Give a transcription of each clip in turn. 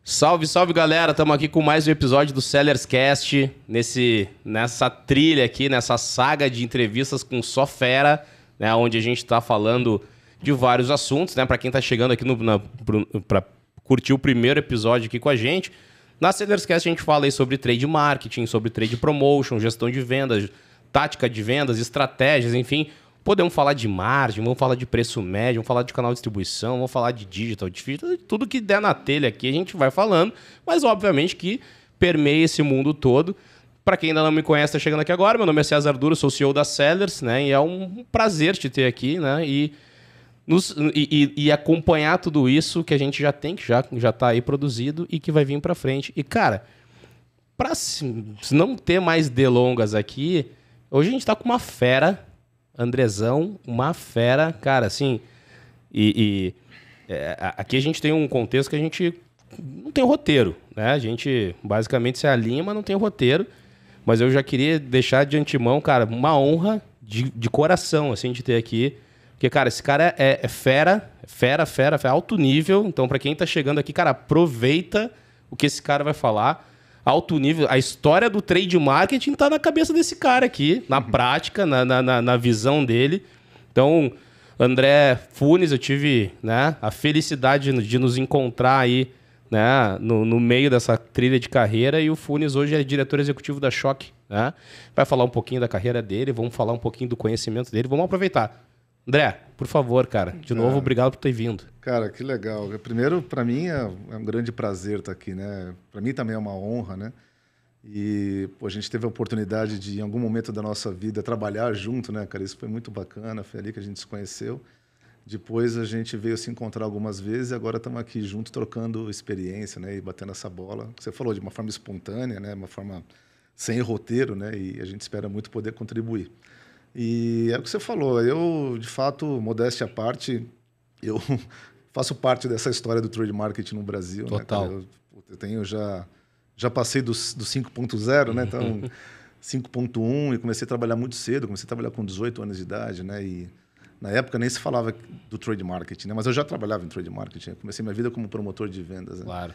Salve, salve, galera! Estamos aqui com mais um episódio do Sellers Cast, nessa trilha aqui, nessa saga de entrevistas com só fera, né, onde a gente está falando de vários assuntos, né? Para quem está chegando aqui para curtir o primeiro episódio aqui com a gente, na Sellers Cast a gente fala aí sobre trade marketing, sobre trade promotion, gestão de vendas, tática de vendas, estratégias, enfim. Podemos falar de margem, vamos falar de preço médio, vamos falar de canal de distribuição, vamos falar de digital, tudo que der na telha aqui a gente vai falando, mas obviamente que permeia esse mundo todo. Para quem ainda não me conhece, está chegando aqui agora, meu nome é César Duro, sou CEO da Sellers, né? E é um prazer te ter aqui, né? E acompanhar tudo isso que a gente já tem, que já está aí produzido e que vai vir para frente. E, cara, para não ter mais delongas aqui, hoje a gente está com uma fera, Andrezão, uma fera, cara, assim, aqui a gente tem um contexto que a gente não tem roteiro, né? A gente basicamente se alinha, mas não tem roteiro. Mas eu já queria deixar de antemão, cara, uma honra de coração, assim, de ter aqui. Porque, cara, esse cara é fera, alto nível. Então, para quem tá chegando aqui, cara, aproveita o que esse cara vai falar. Alto nível, a história do trade marketing tá na cabeça desse cara aqui, na prática, na visão dele. Então, André Funes, eu tive, né, a felicidade de nos encontrar aí, né, no meio dessa trilha de carreira, e o Funes hoje é diretor executivo da Choque, né? Vai falar um pouquinho da carreira dele, vamos falar um pouquinho do conhecimento dele, vamos aproveitar. André, por favor, cara, de novo, obrigado por ter vindo. Cara, que legal. Primeiro, para mim, é um grande prazer estar aqui, né? Para mim também é uma honra, né? E pô, a gente teve a oportunidade de, em algum momento da nossa vida, trabalhar junto, né, cara? Isso foi muito bacana, foi ali que a gente se conheceu. Depois a gente veio se encontrar algumas vezes e agora estamos aqui junto, trocando experiência, né? E batendo essa bola. Você falou de uma forma espontânea, né? Uma forma sem roteiro, né? E a gente espera muito poder contribuir. E é o que você falou, eu, de fato, modéstia à parte, eu faço parte dessa história do trade marketing no Brasil. Total. Né, eu tenho já passei do 5.0, né? Então, 5.1, e comecei a trabalhar muito cedo, comecei a trabalhar com 18 anos de idade, né? E na época nem se falava do trade marketing, né? Mas eu já trabalhava em trade marketing, eu comecei minha vida como promotor de vendas. Né? Claro.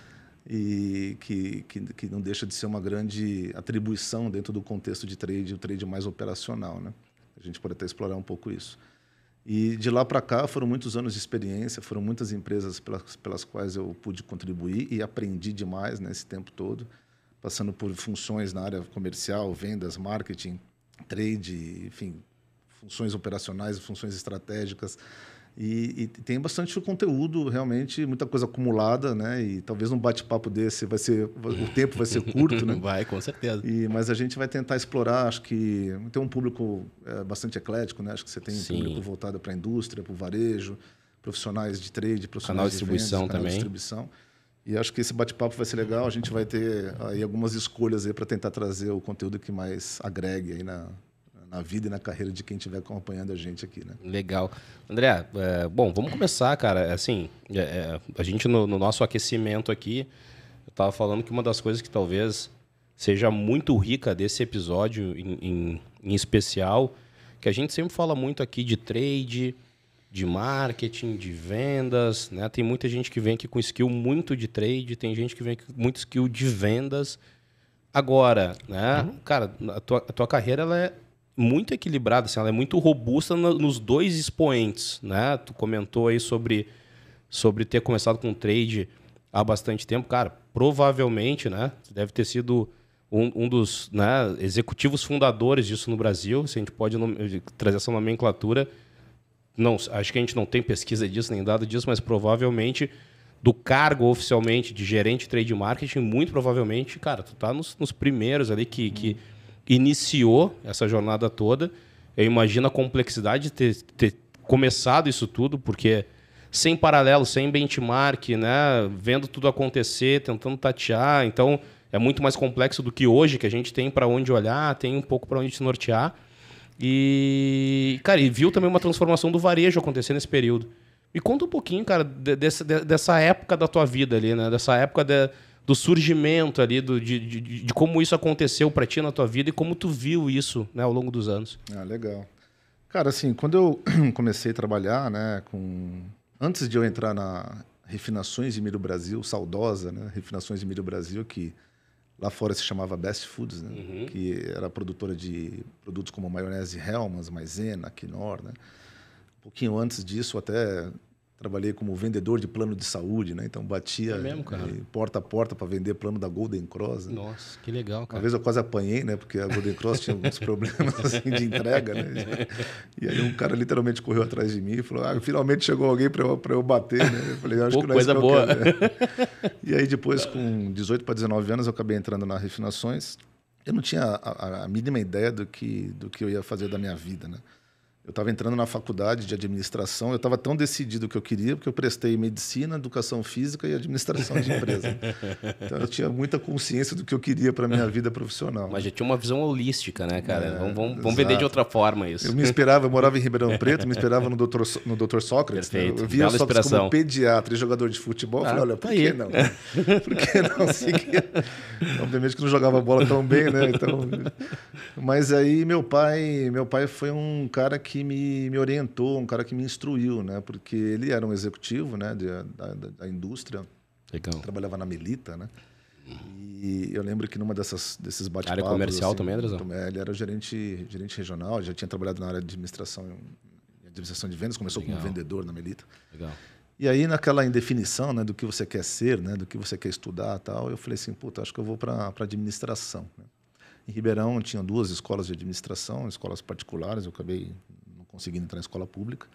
E que não deixa de ser uma grande atribuição dentro do contexto de trade, o trade mais operacional, né? A gente pode até explorar um pouco isso. E de lá para cá foram muitos anos de experiência, foram muitas empresas pelas quais eu pude contribuir e aprendi demais nesse tempo todo, passando por funções na área comercial, vendas, marketing, trade, enfim, funções operacionais, funções estratégicas. E tem bastante conteúdo, realmente, muita coisa acumulada, né? E talvez um bate-papo desse o tempo vai ser curto, né? Vai, com certeza. Mas a gente vai tentar explorar, acho que tem um público bastante eclético, né? Acho que você tem um público voltado para a indústria, para o varejo, profissionais de trade, profissionais de distribuição vendas, também. Canal de distribuição. E acho que esse bate-papo vai ser legal. A gente vai ter aí algumas escolhas aí para tentar trazer o conteúdo que mais agregue aí na vida e na carreira de quem estiver acompanhando a gente aqui, né? Legal. André, bom, vamos começar, cara. Assim, a gente no nosso aquecimento aqui, eu estava falando que uma das coisas que talvez seja muito rica desse episódio em especial, que a gente sempre fala muito aqui de trade, de marketing, de vendas, né? Tem muita gente que vem aqui com skill muito de trade, tem gente que vem aqui com muito skill de vendas. Agora, né, cara, a tua carreira ela é muito equilibrada, assim, ela é muito robusta nos dois expoentes, né? Tu comentou aí sobre ter começado com trade há bastante tempo. Cara, provavelmente, né? Deve ter sido um dos, né, executivos fundadores disso no Brasil. Se a gente pode trazer essa nomenclatura. Não, acho que a gente não tem pesquisa disso, nem dado disso, mas provavelmente do cargo oficialmente de gerente de trade marketing, muito provavelmente, cara, tu tá nos primeiros ali que iniciou essa jornada toda. Eu imagino a complexidade de ter começado isso tudo, porque sem paralelo, sem benchmark, né? Vendo tudo acontecer, tentando tatear. Então, é muito mais complexo do que hoje, que a gente tem para onde olhar, tem um pouco para onde se nortear. E, cara, e viu também uma transformação do varejo acontecer nesse período. Me conta um pouquinho, cara, dessa época da tua vida ali, né? Dessa época do surgimento ali, de como isso aconteceu para ti na tua vida e como tu viu isso, né, ao longo dos anos. Ah, legal. Cara, assim, quando eu comecei a trabalhar, né, com Antes de eu entrar na Refinações de Milho Brasil, saudosa, né? Refinações de Milho Brasil, que lá fora se chamava Best Foods, né? Que era produtora de produtos como maionese Hellmann's, Maizena, Knorr, né? Um pouquinho antes disso, até trabalhei como vendedor de plano de saúde, né? Então batia mesmo, cara? porta a porta para vender plano da Golden Cross. Né? Nossa, que legal, Uma cara. vez eu quase apanhei, né? Porque a Golden Cross tinha alguns problemas assim, de entrega, né? E aí um cara literalmente correu atrás de mim e falou: finalmente chegou alguém para eu bater, né? Eu falei: acho que não é isso que eu boa. quero. E aí depois, com 18 para 19 anos, eu acabei entrando na Refinações. Eu não tinha a mínima ideia do que eu ia fazer da minha vida, né? Eu estava entrando na faculdade de administração, eu estava tão decidido o que eu queria, porque eu prestei medicina, educação física e administração de empresa. Então, eu tinha muita consciência do que eu queria para a minha vida profissional. Mas já tinha uma visão holística, né, cara? Vamos vender de outra forma isso. Eu morava em Ribeirão Preto, me inspirava no Dr. Sócrates. Perfeito. Né? Eu via o Sócrates inspiração. como pediatra e jogador de futebol. Eu falei, olha, por que não? Por que não seguir? Obviamente que não jogava bola tão bem, né? Então, mas aí meu pai foi um cara que me orientou, um cara que me instruiu, né? Porque ele era um executivo, né? Da indústria. Legal. Trabalhava na Melita, né? E eu lembro que numa desses bate-papos... Área comercial assim, também, Andrezão? Ele era gerente regional, já tinha trabalhado na área de administração de vendas, começou como vendedor na Melita. Legal. E aí, naquela indefinição, né, do que você quer ser, né, do que você quer estudar e tal, eu falei assim, puta, acho que eu vou para administração. Né? Em Ribeirão, tinha 2 escolas de administração, escolas particulares, eu acabei não conseguindo entrar na escola pública.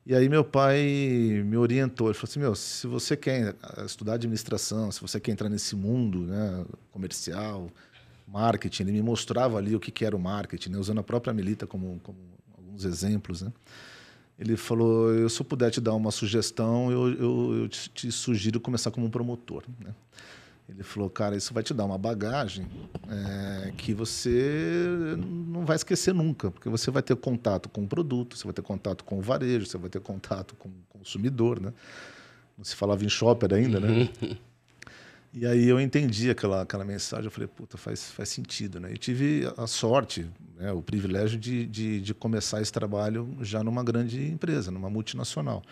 E aí meu pai me orientou, ele falou assim, se você quer estudar administração, se você quer entrar nesse mundo, né, comercial, marketing, ele me mostrava ali o que era o marketing, né, usando a própria Melita como alguns exemplos, né. Ele falou, se eu puder te dar uma sugestão, eu te sugiro começar como um promotor, né. Ele falou, cara, isso vai te dar uma bagagem que você não vai esquecer nunca, porque você vai ter contato com o produto, você vai ter contato com o varejo, você vai ter contato com o consumidor, né? Não se falava em shopper ainda, né? E aí eu entendi aquela mensagem, eu falei, puta, faz sentido, né? E tive a sorte, né, o privilégio de começar esse trabalho já numa grande empresa, numa multinacional.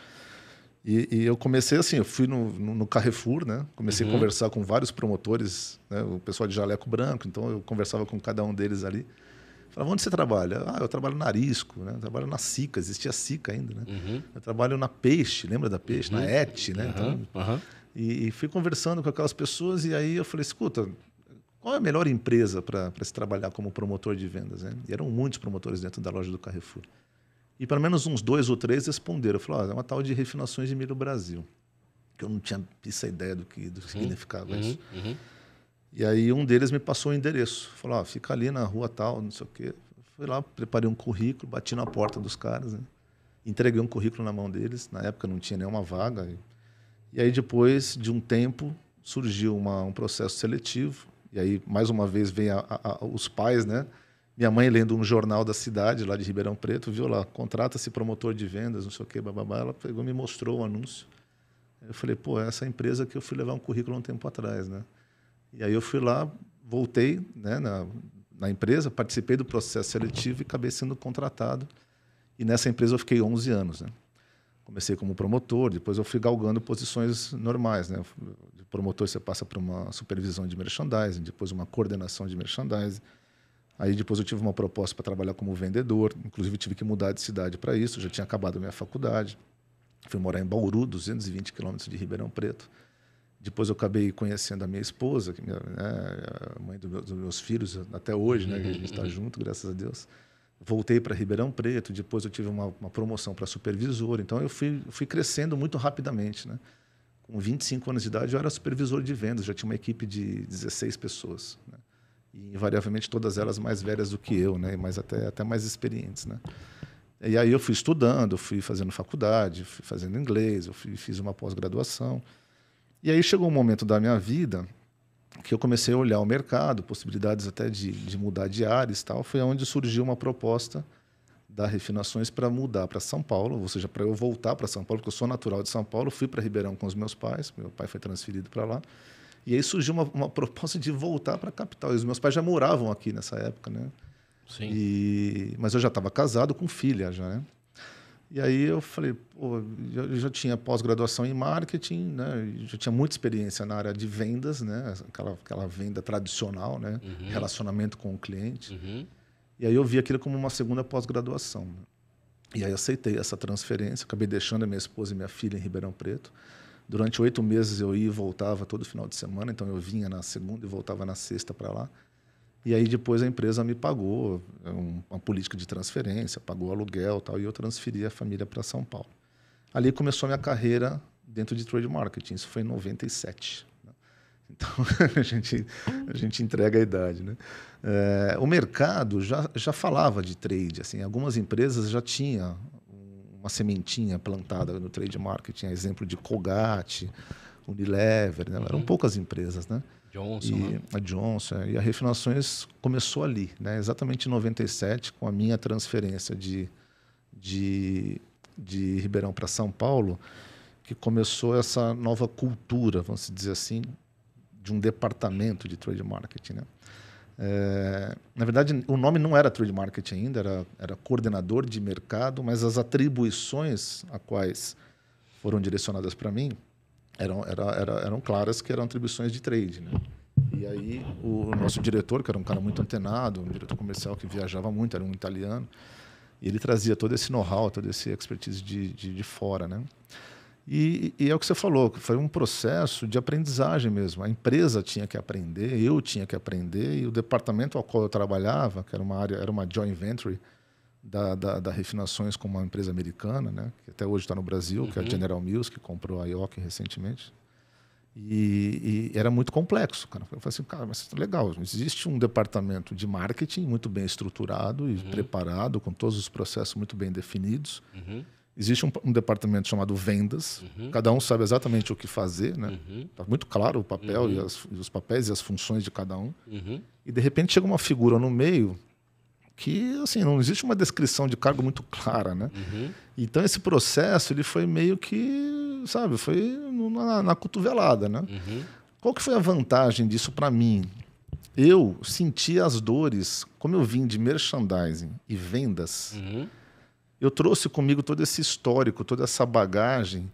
E eu comecei assim, eu fui no Carrefour, né? Comecei a conversar com vários promotores, né? O pessoal de jaleco branco, então eu conversava com cada um deles ali. Falava, onde você trabalha? Eu trabalho na Arisco, né? Eu trabalho na Sica, existia Sica ainda, né? Eu trabalho na Peixe, lembra da Peixe? Na ET, né? Então, e fui conversando com aquelas pessoas e aí eu falei, escuta, qual é a melhor empresa para se trabalhar como promotor de vendas? Né? E eram muitos promotores dentro da loja do Carrefour. E pelo menos uns 2 ou 3 responderam. Falaram, é uma tal de Refinações de Milho Brasil. Que eu não tinha essa ideia do que significava isso. E aí um deles me passou o endereço. Falou, fica ali na rua tal, não sei o quê. Fui lá, preparei um currículo, bati na porta dos caras. Né? Entreguei um currículo na mão deles. Na época não tinha nenhuma vaga. E aí depois de um tempo surgiu um processo seletivo. E aí mais uma vez vem os pais, né? Minha mãe lendo um jornal da cidade, lá de Ribeirão Preto, viu lá, contrata-se promotor de vendas, não sei o quê, bababá. Ela pegou e me mostrou o anúncio. Eu falei, pô, é essa empresa que eu fui levar um currículo um tempo atrás, né? E aí eu fui lá, voltei, né, na empresa, participei do processo seletivo e acabei sendo contratado. E nessa empresa eu fiquei 11 anos, né? Comecei como promotor, depois eu fui galgando posições normais, né? De promotor você passa por uma supervisão de merchandising, depois uma coordenação de merchandising. Aí depois eu tive uma proposta para trabalhar como vendedor, inclusive tive que mudar de cidade para isso, já tinha acabado a minha faculdade. Fui morar em Bauru, 220 quilômetros de Ribeirão Preto. Depois eu acabei conhecendo a minha esposa, que a mãe dos meus filhos até hoje, né, que a gente está junto, graças a Deus. Voltei para Ribeirão Preto, depois eu tive uma promoção para supervisor. Então eu fui crescendo muito rapidamente, né? Com 25 anos de idade eu era supervisor de vendas, já tinha uma equipe de 16 pessoas, né? E invariavelmente todas elas mais velhas do que eu, né? Mas até mais experientes, né? E aí eu fui estudando, fui fazendo faculdade, fui fazendo inglês, fiz uma pós-graduação. E aí chegou um momento da minha vida que eu comecei a olhar o mercado, possibilidades até de mudar de áreas e tal. Foi onde surgiu uma proposta da Refinações para mudar para São Paulo, ou seja, para eu voltar para São Paulo, porque eu sou natural de São Paulo, fui para Ribeirão com os meus pais, meu pai foi transferido para lá. E aí surgiu uma proposta de voltar para a capital. E os meus pais já moravam aqui nessa época, né? Sim. Mas eu já estava casado com filha já, né? E aí eu falei, pô, eu já tinha pós-graduação em marketing, né? Já tinha muita experiência na área de vendas, né? Aquela venda tradicional, né? Relacionamento com o cliente. E aí eu vi aquilo como uma segunda pós-graduação, né? E aí aceitei essa transferência, acabei deixando a minha esposa e minha filha em Ribeirão Preto. Durante 8 meses eu ia e voltava todo final de semana, então eu vinha na segunda e voltava na sexta para lá. E aí depois a empresa me pagou uma política de transferência, pagou aluguel e tal, e eu transferi a família para São Paulo. Ali começou a minha carreira dentro de trade marketing, isso foi em 97. Né? Então a gente entrega a idade. Né? O mercado já falava de trade, assim, algumas empresas já tinham uma sementinha plantada no trade marketing, exemplo de Colgate, Unilever, né? Eram poucas empresas, né? Johnson, né? A Johnson. E a Refinações começou ali, né? Exatamente em 97, com a minha transferência de Ribeirão para São Paulo, que começou essa nova cultura, vamos dizer assim, de um departamento de trade marketing, né? Na verdade, o nome não era trade marketing ainda, era coordenador de mercado, mas as atribuições a quais foram direcionadas para mim eram claras, que eram atribuições de trade, né? E aí o nosso diretor, que era um cara muito antenado, um diretor comercial que viajava muito, era um italiano, e ele trazia todo esse know-how, toda essa expertise de fora, né? E é o que você falou, foi um processo de aprendizagem mesmo. A empresa tinha que aprender, eu tinha que aprender, e o departamento ao qual eu trabalhava, que era uma joint venture da Refinações com uma empresa americana, né, que até hoje está no Brasil, que é a General Mills, que comprou a IOC recentemente. E era muito complexo, cara. Eu falei assim, cara, mas legal, existe um departamento de marketing muito bem estruturado e preparado, com todos os processos muito bem definidos. Existe um departamento chamado vendas, cada um sabe exatamente o que fazer, né? Tá muito claro o papel e os papéis e as funções de cada um. E de repente chega uma figura no meio que, assim, não existe uma descrição de cargo muito clara, né? Então esse processo ele foi meio que, sabe, foi na cotovelada, né? Qual que foi a vantagem disso para mim? Eu senti as dores, como eu vim de merchandising e vendas. Eu trouxe comigo todo esse histórico, toda essa bagagem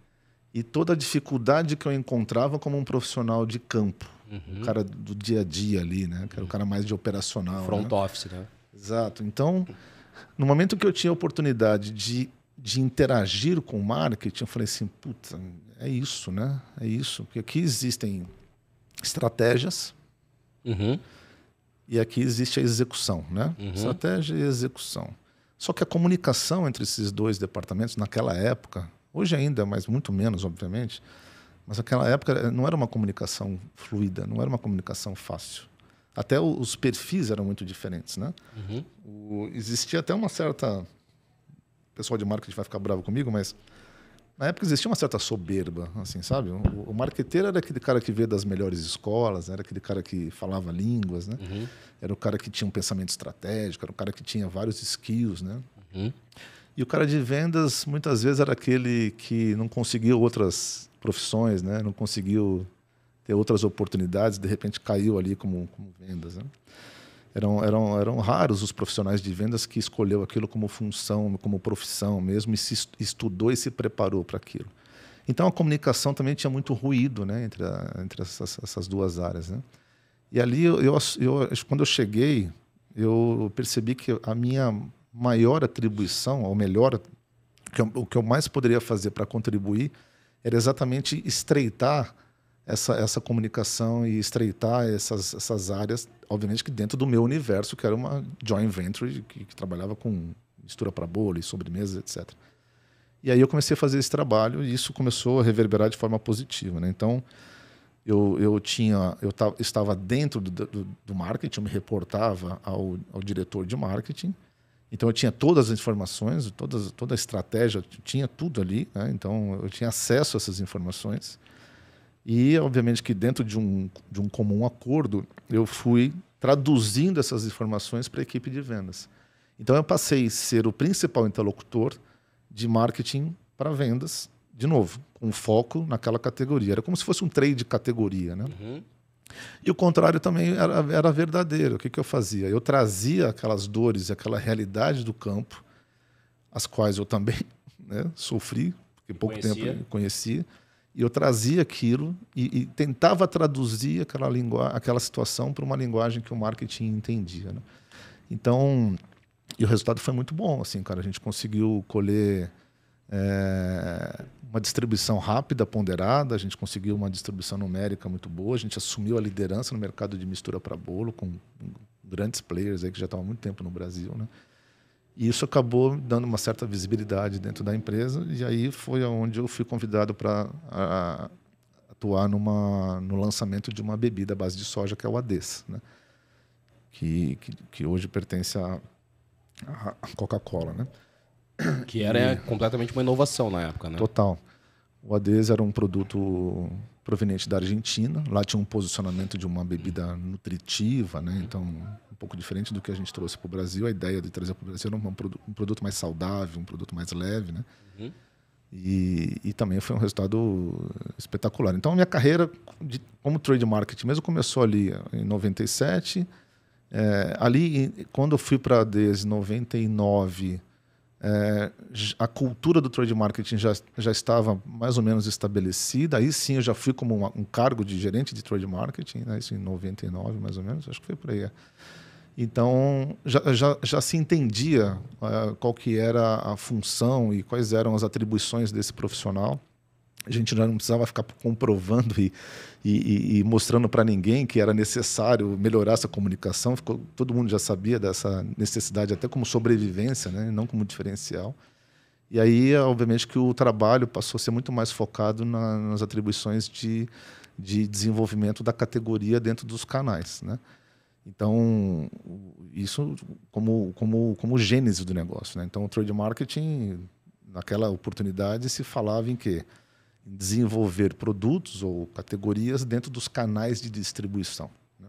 e toda a dificuldade que eu encontrava como um profissional de campo, um cara do dia a dia ali, né? Que era o cara mais de operacional. Front office, né? Exato. Então, no momento que eu tinha a oportunidade de interagir com o marketing, eu falei assim, puta, é isso, né? É isso. Porque aqui existem estratégias e aqui existe a execução, né? Estratégia e execução. Só que a comunicação entre esses dois departamentos, naquela época, hoje ainda, mas muito menos, obviamente, mas naquela época não era uma comunicação fluida, não era uma comunicação fácil. Até os perfis eram muito diferentes, né? Existia até uma certa... O pessoal de marketing vai ficar bravo comigo, mas na época existia uma certa soberba, assim, sabe? O marqueteiro era aquele cara que veio das melhores escolas, era aquele cara que falava línguas, né? Era o cara que tinha um pensamento estratégico, era o cara que tinha vários skills, né? E o cara de vendas, muitas vezes, era aquele que não conseguiu outras profissões, né? Não conseguiu ter outras oportunidades, de repente caiu ali como vendas, né? Eram raros os profissionais de vendas que escolheu aquilo como função, como profissão mesmo, e se estudou e se preparou para aquilo. Então a comunicação também tinha muito ruído, né, entre essas duas áreas, né? E ali quando eu cheguei, eu percebi que a minha maior atribuição, ou melhor, o que eu mais poderia fazer para contribuir, era exatamente estreitar essa comunicação e estreitar essas áreas, obviamente que dentro do meu universo, que era uma joint venture que trabalhava com mistura para bolo e sobremesas, etc. E aí eu comecei a fazer esse trabalho e isso começou a reverberar de forma positiva, né? Então, eu estava dentro do marketing, eu me reportava ao diretor de marketing, então eu tinha todas as informações, toda a estratégia, tinha tudo ali, né? Então eu tinha acesso a essas informações. E, obviamente, que dentro de um comum acordo, eu fui traduzindo essas informações para a equipe de vendas. Então, eu passei a ser o principal interlocutor de marketing para vendas, de novo, com foco naquela categoria. Era como se fosse um trade de categoria, né? E o contrário também era verdadeiro. O que eu fazia? Eu trazia aquelas dores, aquela realidade do campo, as quais eu também né? Sofri, porque pouco tempo eu conhecia. E eu trazia aquilo e tentava traduzir aquela situação para uma linguagem que o marketing entendia, né? Então, e o resultado foi muito bom, assim, cara. A gente conseguiu colher uma distribuição rápida, ponderada, a gente conseguiu uma distribuição numérica muito boa, a gente assumiu a liderança no mercado de mistura para bolo com grandes players aí que já estavam há muito tempo no Brasil, né? E isso acabou dando uma certa visibilidade dentro da empresa, e aí foi onde eu fui convidado para atuar no lançamento de uma bebida à base de soja, que é o ADES, né? Que hoje pertence à Coca-Cola, né? Que era completamente uma inovação na época, né? Total. O ADES era um produto proveniente da Argentina. Lá tinha um posicionamento de uma bebida nutritiva, né? Então, um pouco diferente do que a gente trouxe para o Brasil. A ideia de trazer para o Brasil era um produto mais saudável, um produto mais leve, né? Uhum. E também foi um resultado espetacular. Então, a minha carreira como trade marketing mesmo começou ali em 97. Ali, quando eu fui para a ADES em 99... a cultura do trade marketing já estava mais ou menos estabelecida. Aí sim eu já fui como um cargo de gerente de trade marketing, né? Isso em 99 mais ou menos, acho que foi por aí. Então já se entendia qual que era a função e quais eram as atribuições desse profissional. A gente já não precisava ficar comprovando e mostrando para ninguém que era necessário melhorar essa comunicação. Todo mundo já sabia dessa necessidade, até como sobrevivência, né? Não como diferencial. E aí, obviamente, que o trabalho passou a ser muito mais focado nas atribuições de desenvolvimento da categoria dentro dos canais, né? Então, isso como gênese do negócio, né? Então, o trade marketing, naquela oportunidade, se falava em quê? Desenvolver produtos ou categorias dentro dos canais de distribuição, né?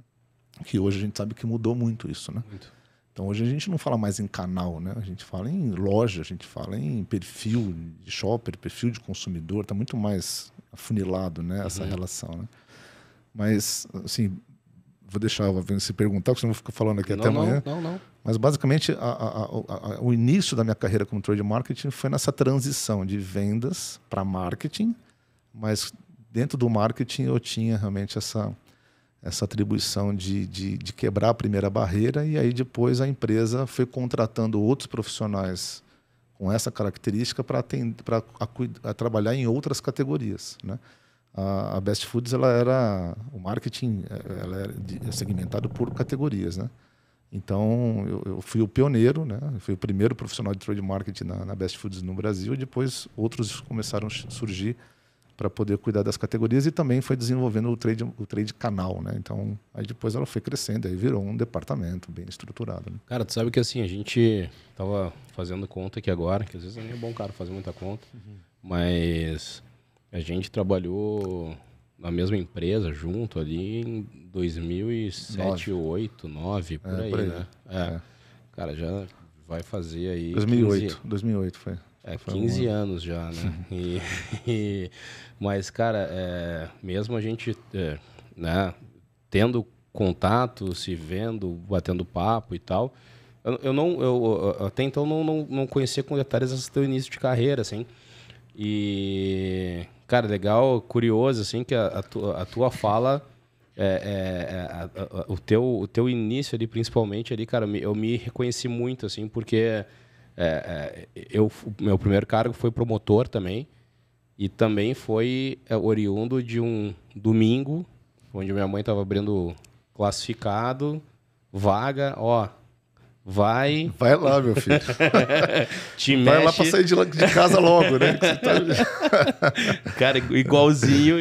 Que hoje a gente sabe que mudou muito isso, né? Muito. Então hoje a gente não fala mais em canal, né? A gente fala em loja, a gente fala em perfil de shopper, perfil de consumidor, está muito mais afunilado, né? Essa relação, né? Mas, assim, vou deixar você perguntar, porque senão eu vou ficar falando aqui até amanhã. Não. Mas, basicamente, o início da minha carreira como trade marketing foi nessa transição de vendas para marketing, mas dentro do marketing eu tinha realmente essa atribuição de quebrar a primeira barreira, e aí depois a empresa foi contratando outros profissionais com essa característica para trabalhar em outras categorias, né? A Best Foods, o marketing era segmentado por categorias, né? Então, eu fui o pioneiro, né? Eu fui o primeiro profissional de trade marketing na Best Foods no Brasil, e depois outros começaram a surgir para poder cuidar das categorias, e também foi desenvolvendo o trade canal, né? Então, aí depois ela foi crescendo, aí virou um departamento bem estruturado, né? Cara, tu sabe que assim, a gente tava fazendo conta aqui agora, que às vezes nem é bom, cara, fazer muita conta, mas a gente trabalhou na mesma empresa junto ali em 2007, 2008, 2009, por aí, né? Cara, já vai fazer aí... 2008 foi. 15 anos já, né? Mas, cara, mesmo a gente né, tendo contato, se vendo, batendo papo e tal, eu até então não conhecia com detalhes esse teu início de carreira, assim. E, cara, legal, curioso, assim, que a tua fala, o teu início ali, principalmente ali, cara, eu me reconheci muito, assim, porque meu primeiro cargo foi promotor também, e também foi oriundo de um domingo, onde minha mãe estava abrindo classificado, vaga, vai lá, meu filho. Te vai mexe. Lá para sair de casa logo, né? Cara, igualzinho,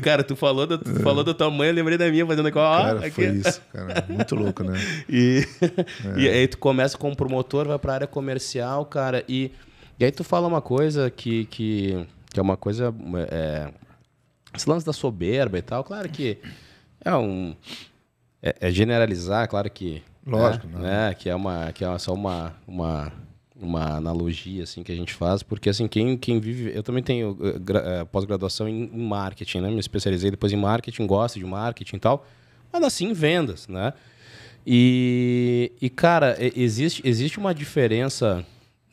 cara. Tu falou da tua mãe, eu lembrei da minha fazendo igual. Cara, aqui. Foi isso, cara. Muito louco, né? E aí tu começa como promotor, vai para a área comercial, cara. E aí tu fala uma coisa que é uma coisa... esse lance da soberba e tal, claro que é generalizar, claro que... Lógico, né? Que é só uma analogia assim que a gente faz, porque assim quem vive, eu também tenho pós-graduação em marketing, né? Me especializei depois em marketing, gosto de marketing e tal, mas assim vendas, né? E cara, existe uma diferença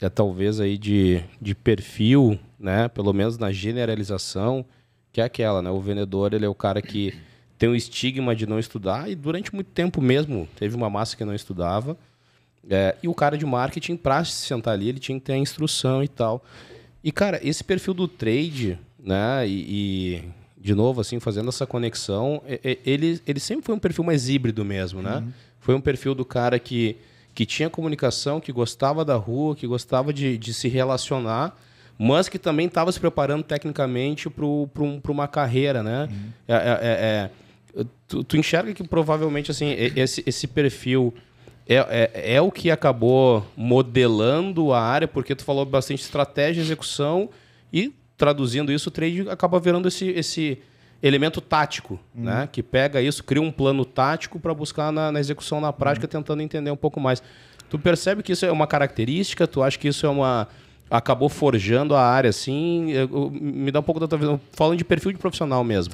talvez aí de perfil, né? Pelo menos na generalização, que é aquela, né? O vendedor, ele é o cara que tem um estigma de não estudar e durante muito tempo mesmo teve uma massa que não estudava. E o cara de marketing, para se sentar ali, ele tinha que ter a instrução e tal. E, cara, esse perfil do trade, né? E de novo, assim, fazendo essa conexão, ele sempre foi um perfil mais híbrido mesmo, né? Foi um perfil do cara que tinha comunicação, que gostava da rua, que gostava de se relacionar, mas que também estava se preparando tecnicamente para uma carreira, né? Tu enxerga que provavelmente assim, esse perfil é o que acabou modelando a área, porque tu falou bastante estratégia, execução e traduzindo isso, o trade acaba virando esse elemento tático, né? Que pega isso, cria um plano tático para buscar na execução na prática, tentando entender um pouco mais. Tu percebe que isso é uma característica? Tu acha que isso acabou forjando a área, assim? Me dá um pouco da tua visão, falando de perfil de profissional mesmo.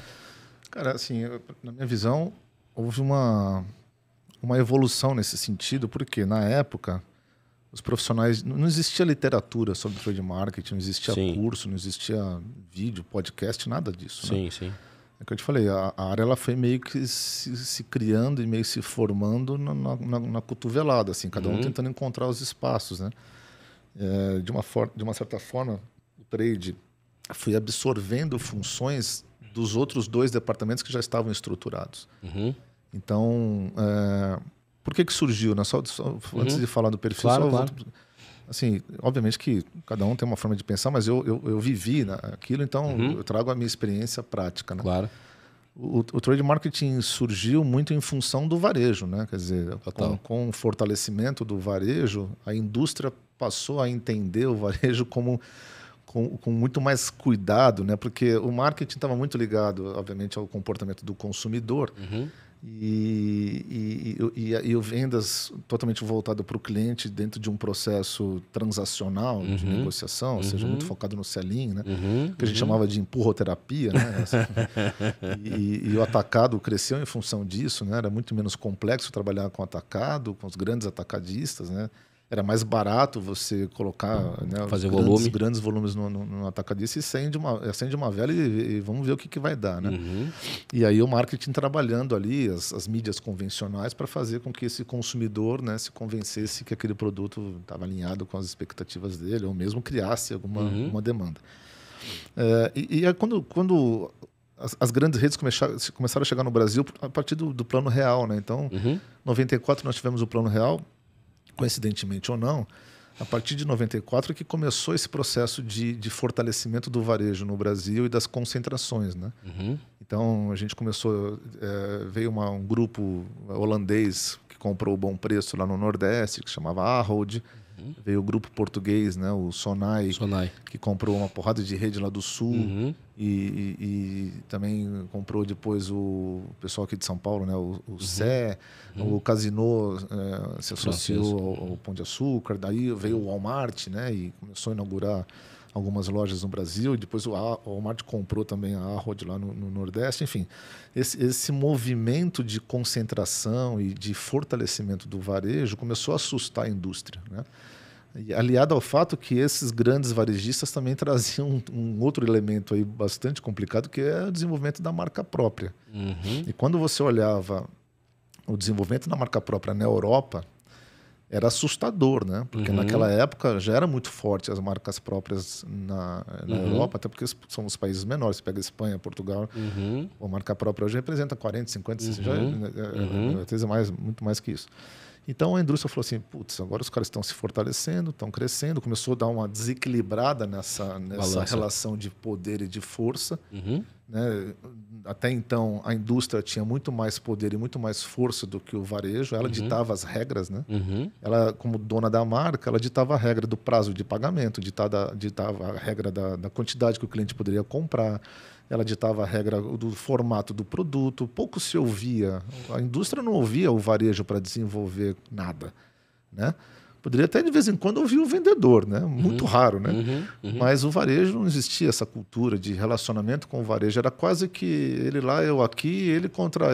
Cara, assim, na minha visão, houve uma evolução nesse sentido, porque na época os profissionais... Não existia literatura sobre trade marketing, não existia curso, não existia vídeo, podcast, nada disso. Sim, né? sim. É que eu te falei, a área ela foi meio que se criando e meio se formando na cotovelada, assim, cada um tentando encontrar os espaços, né? De uma certa forma, o trade foi absorvendo funções dos outros 2 departamentos que já estavam estruturados. Então, por que surgiu? Né? Só antes de falar do perfil, claro. Assim, obviamente que cada um tem uma forma de pensar, mas eu vivi aquilo, então eu trago a minha experiência prática. Né? Claro. O trade marketing surgiu muito em função do varejo, né? Quer dizer, com o fortalecimento do varejo, a indústria passou a entender o varejo com muito mais cuidado, né? Porque o marketing estava muito ligado, obviamente, ao comportamento do consumidor. E vendas totalmente voltado para o cliente dentro de um processo transacional de negociação, ou seja, muito focado no selling, né? Que a gente chamava de empurroterapia, né? E o atacado cresceu em função disso, né? Era muito menos complexo trabalhar com atacado, com os grandes atacadistas, né? Era mais barato você colocar, né, fazer grandes volumes no atacadista e acende uma vela e vamos ver o que vai dar. Né? E aí o marketing trabalhando ali, as mídias convencionais, para fazer com que esse consumidor, né, se convencesse que aquele produto estava alinhado com as expectativas dele, ou mesmo criasse uma demanda. E aí quando as grandes redes começaram a chegar no Brasil a partir do Plano Real. Né? Então, em 94 nós tivemos o Plano Real, coincidentemente ou não, a partir de 94 que começou esse processo de fortalecimento do varejo no Brasil e das concentrações, né? Então a gente começou, veio um grupo holandês que comprou o Bom Preço lá no Nordeste, que se chamava Ahold. Veio o grupo português, né, o Sonai, que comprou uma porrada de rede lá do Sul. E também comprou depois o pessoal aqui de São Paulo, né, o Sé, o Casino se associou ao Pão de Açúcar. Daí veio o Walmart, né, e começou a inaugurar algumas lojas no Brasil. E depois o Walmart comprou também a Ahold lá no Nordeste. Enfim, esse movimento de concentração e de fortalecimento do varejo começou a assustar a indústria, né? E aliado ao fato que esses grandes varejistas também traziam um outro elemento aí bastante complicado, que é o desenvolvimento da marca própria. E quando você olhava o desenvolvimento da marca própria na Europa, era assustador, né? Porque naquela época já era muito forte as marcas próprias na Europa, até porque são os países menores. Você pega a Espanha, Portugal, a marca própria hoje representa 40, 50, 60, às vezes muito mais que isso. Então a indústria falou assim, putz, agora os caras estão se fortalecendo, estão crescendo, começou a dar uma desequilibrada nessa relação de poder e de força. Né? Até então a indústria tinha muito mais poder e muito mais força do que o varejo, ela ditava as regras, né? Ela, como dona da marca, ela ditava a regra do prazo de pagamento, ditava a regra da quantidade que o cliente poderia comprar, ela ditava a regra do formato do produto. Pouco se ouvia, a indústria não ouvia o varejo para desenvolver nada, né? Poderia até de vez em quando ouvir o vendedor, né? Muito raro, né? Mas o varejo não existia essa cultura de relacionamento com o varejo. Era quase que ele lá, eu aqui, ele contra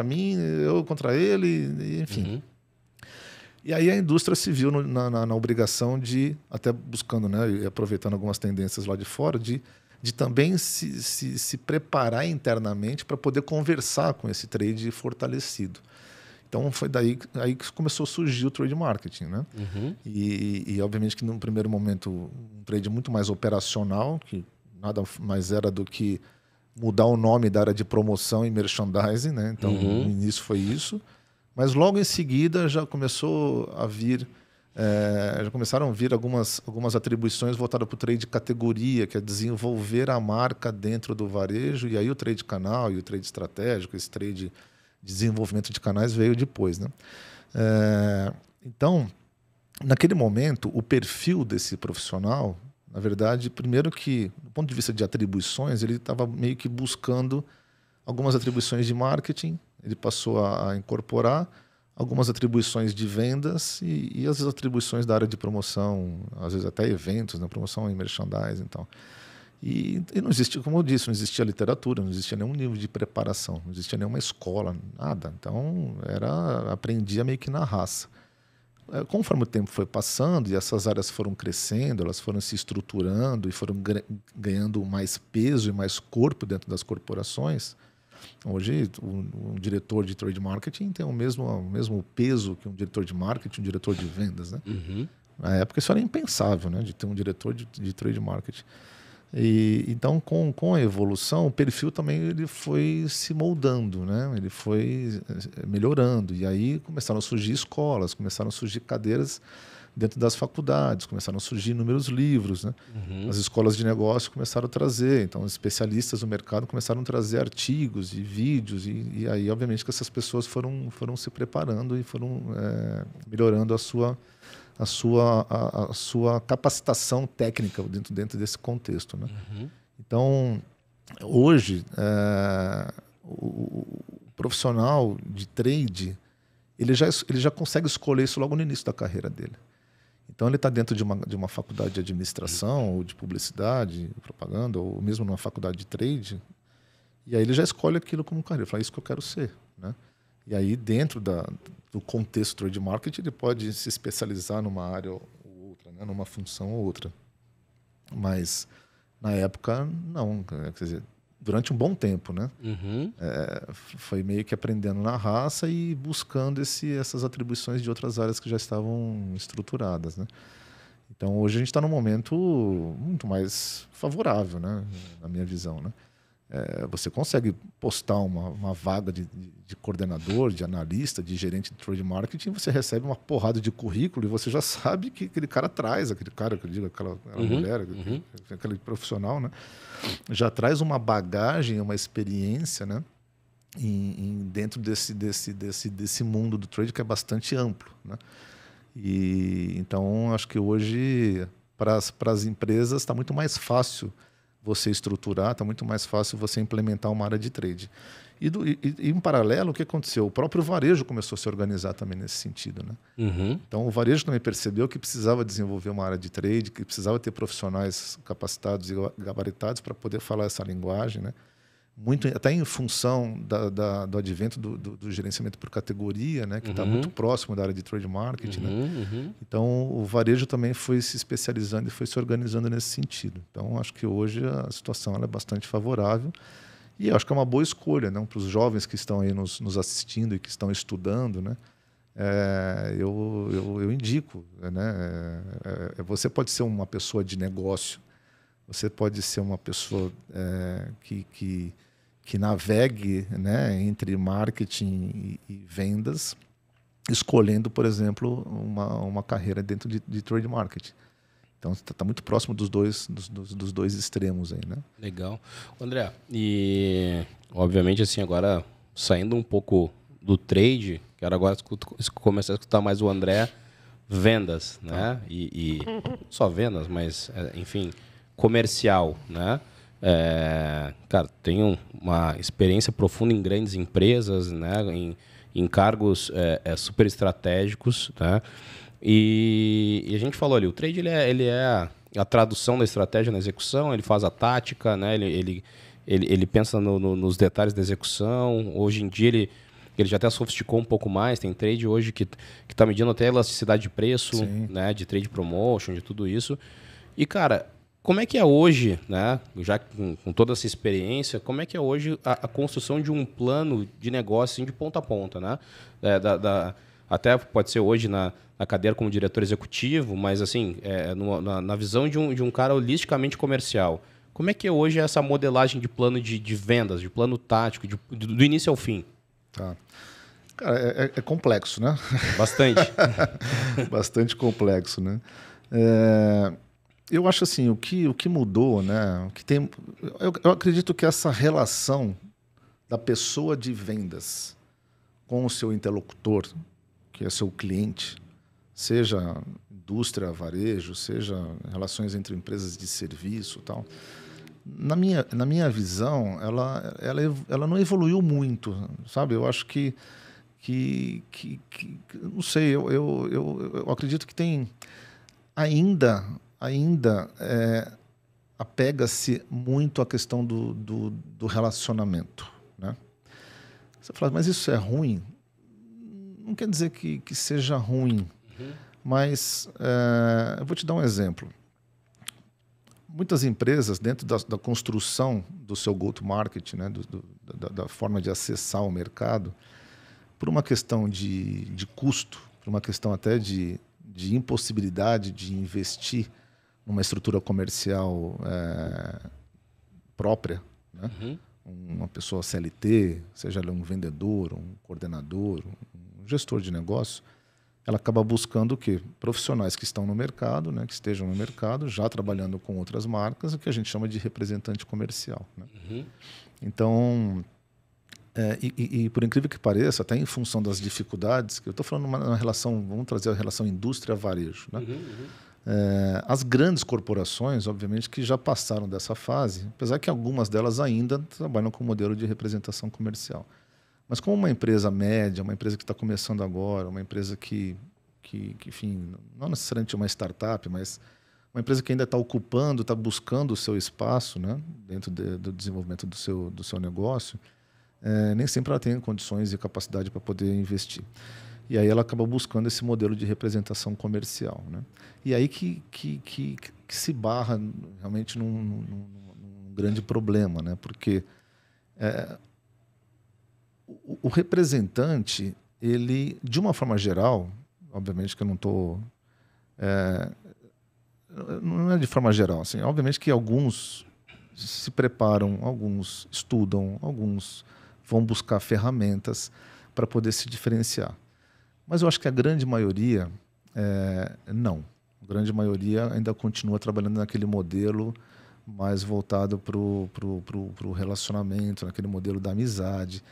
mim, eu contra ele, enfim. E aí a indústria se viu na obrigação de, até buscando, né, e aproveitando algumas tendências lá de fora, de também se preparar internamente para poder conversar com esse trade fortalecido. Então foi daí aí que começou a surgir o trade marketing, né? E obviamente que num primeiro momento um trade muito mais operacional, que nada mais era do que mudar o nome da área de promoção e merchandising, né? Então no início foi isso, mas logo em seguida já começou a vir já começaram a vir algumas atribuições voltadas para o trade categoria, que é desenvolver a marca dentro do varejo, e aí o trade canal e o trade estratégico, esse trade desenvolvimento de canais veio depois, né? Então, naquele momento, o perfil desse profissional, na verdade, primeiro que, do ponto de vista de atribuições, ele estava meio que buscando algumas atribuições de marketing, ele passou a incorporar algumas atribuições de vendas e as atribuições da área de promoção, às vezes até eventos, né? Promoção e merchandising e tal. E não existia, como eu disse, não existia literatura, não existia nenhum nível de preparação, não existia nenhuma escola, nada. Então, aprendia meio que na raça. Conforme o tempo foi passando e essas áreas foram crescendo, elas foram se estruturando e foram ganhando mais peso e mais corpo dentro das corporações, hoje um diretor de trade marketing tem o mesmo peso que um diretor de marketing, um diretor de vendas, né? Na época isso era impensável, né? De ter um diretor de trade marketing. Então, com a evolução, o perfil também ele foi se moldando, né? Ele foi melhorando. E aí começaram a surgir escolas, começaram a surgir cadeiras dentro das faculdades, começaram a surgir inúmeros livros, né? As escolas de negócio começaram a trazer. Então, os especialistas do mercado começaram a trazer artigos e vídeos. E aí, obviamente, que essas pessoas foram se preparando e foram melhorando a sua capacitação técnica dentro desse contexto, né? Então, hoje, o profissional de trade, ele já consegue escolher isso logo no início da carreira dele. Então, ele está dentro de uma faculdade de administração, ou de publicidade, propaganda, ou mesmo numa faculdade de trade, e aí ele já escolhe aquilo como carreira. Ele fala, é isso que eu quero ser, né? E aí, dentro do contexto trade marketing, ele pode se especializar numa área ou outra, né? Numa função ou outra. Mas, na época, não. Quer dizer, durante um bom tempo, né? Foi meio que aprendendo na raça e buscando essas atribuições de outras áreas que já estavam estruturadas, né? Então, hoje a gente está num momento muito mais favorável, né? Na minha visão, né? Você consegue postar uma vaga de coordenador, de analista, de gerente de trade marketing, você recebe uma porrada de currículo e você já sabe que aquele cara traz, aquela mulher, aquele profissional, né? Já traz uma bagagem, uma experiência, né? Dentro desse mundo do trade que é bastante amplo, né? E então acho que hoje para as empresas está muito mais fácil você estruturar, está muito mais fácil você implementar uma área de trade. E em paralelo, o que aconteceu? O próprio varejo começou a se organizar também nesse sentido, né? Então, o varejo também percebeu que precisava desenvolver uma área de trade, que precisava ter profissionais capacitados e gabaritados para poder falar essa linguagem, né? Muito, até em função do advento do gerenciamento por categoria, né? Que está muito próximo da área de trade marketing, né? Então, o varejo também foi se especializando e foi se organizando nesse sentido. Então, acho que hoje a situação ela é bastante favorável e acho que é uma boa escolha, né? Para os jovens que estão aí nos assistindo e que estão estudando, né? Eu indico, né? Você pode ser uma pessoa de negócio, você pode ser uma pessoa que navegue, né, entre marketing e vendas, escolhendo, por exemplo, uma carreira dentro de trade marketing. Então, está muito próximo dos dois extremos aí, né? Legal. André, e obviamente assim, agora saindo um pouco do trade, quero agora começar a escutar mais o André, vendas, né? E só vendas, mas, enfim, comercial, né? Cara, tenho uma experiência profunda em grandes empresas, né? Em cargos super estratégicos, né? E a gente falou ali, o trade ele é a tradução da estratégia na execução, ele faz a tática, né? Ele pensa nos detalhes da execução. Hoje em dia ele já até sofisticou um pouco mais, tem trade hoje que está medindo até elasticidade de preço, Sim. né, de trade promotion, de tudo isso. E, cara, como é que é hoje, né, já com toda essa experiência, como é que é hoje a construção de um plano de negócio assim, de ponta a ponta, né? Até pode ser hoje na cadeira como diretor executivo, mas assim, na visão de um cara holisticamente comercial. Como é que é hoje essa modelagem de plano de vendas, de plano tático, do início ao fim? Tá. Cara, é complexo, né? Bastante. Bastante complexo, né? Eu acho assim, o que mudou, né? Eu acredito que essa relação da pessoa de vendas com o seu interlocutor, que é seu cliente, seja indústria, varejo, seja relações entre empresas de serviço e tal, na minha visão, ela não evoluiu muito, sabe? Eu acho que não sei, eu acredito que tem ainda apega-se muito à questão do relacionamento, né? Você fala, mas isso é ruim? Não quer dizer que seja ruim, mas eu vou te dar um exemplo. Muitas empresas, dentro da construção do seu go-to-market, né, da forma de acessar o mercado, por uma questão de custo, por uma questão até de impossibilidade de investir numa estrutura comercial própria, né? Uma pessoa CLT, seja ela um vendedor, um coordenador, um gestor de negócio, ela acaba buscando o quê? Profissionais que estão no mercado, né? Que estejam no mercado, já trabalhando com outras marcas, o que a gente chama de representante comercial, né? Então, e por incrível que pareça, até em função das dificuldades, que eu estou falando uma relação, vamos trazer a relação indústria-varejo, né? As grandes corporações, obviamente, que já passaram dessa fase, apesar que algumas delas ainda trabalham com o modelo de representação comercial. Mas como uma empresa média, uma empresa que está começando agora, uma empresa que, enfim, não necessariamente uma startup, mas uma empresa que ainda está ocupando, está buscando o seu espaço, né, dentro do desenvolvimento do seu negócio, nem sempre ela tem condições e capacidade para poder investir. E aí ela acaba buscando esse modelo de representação comercial, né? E aí que se barra realmente num grande problema, né? Porque o representante, ele, de uma forma geral, obviamente que eu não estou... não é de forma geral, assim, obviamente que alguns se preparam, alguns estudam, alguns vão buscar ferramentas para poder se diferenciar. Mas eu acho que a grande maioria, não. A grande maioria ainda continua trabalhando naquele modelo mais voltado para o relacionamento, naquele modelo da amizade.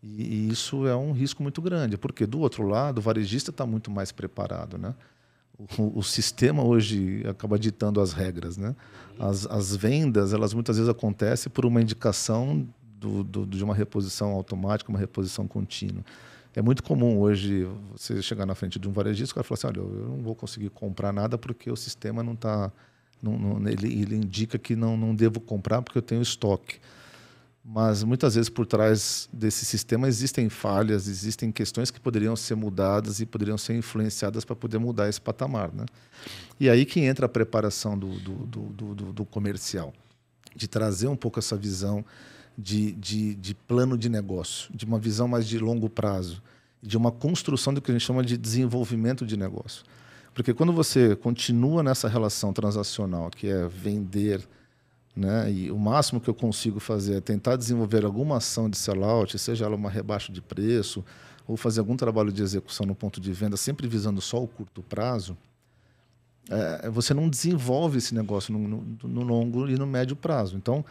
E isso é um risco muito grande, porque do outro lado o varejista está muito mais preparado, né? O sistema hoje acaba ditando as regras, né? As vendas, elas muitas vezes acontecem por uma indicação de uma reposição automática, uma reposição contínua. É muito comum hoje você chegar na frente de um varejista e o cara falar assim, olha, eu não vou conseguir comprar nada porque o sistema não está... Ele indica que não devo comprar porque eu tenho estoque. Mas muitas vezes por trás desse sistema existem falhas, existem questões que poderiam ser mudadas e poderiam ser influenciadas para poder mudar esse patamar, né? E aí que entra a preparação do comercial, de trazer um pouco essa visão de plano de negócio, de uma visão mais de longo prazo, de uma construção do que a gente chama de desenvolvimento de negócio. Porque quando você continua nessa relação transacional, que é vender, né, e o máximo que eu consigo fazer é tentar desenvolver alguma ação de sellout, seja ela uma rebaixa de preço, ou fazer algum trabalho de execução no ponto de venda, sempre visando só o curto prazo, você não desenvolve esse negócio no longo e no médio prazo. Então,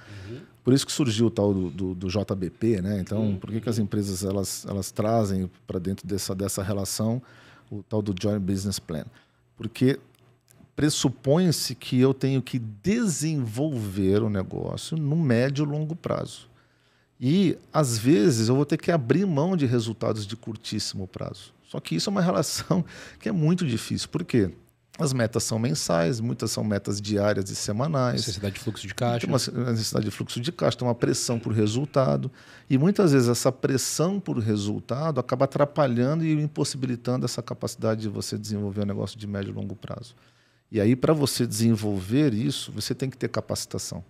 por isso que surgiu o tal do JBP, né? Então, por que as empresas elas trazem para dentro dessa relação o tal do Joint Business Plan? Porque pressupõe-se que eu tenho que desenvolver o negócio no médio e longo prazo. E, às vezes, eu vou ter que abrir mão de resultados de curtíssimo prazo. Só que isso é uma relação que é muito difícil. Por quê? As metas são mensais, muitas são metas diárias e semanais. Necessidade de fluxo de caixa. Tem uma necessidade de fluxo de caixa, tem uma pressão por resultado. E muitas vezes essa pressão por resultado acaba atrapalhando e impossibilitando essa capacidade de você desenvolver um negócio de médio e longo prazo. E aí, para você desenvolver isso, você tem que ter capacitação.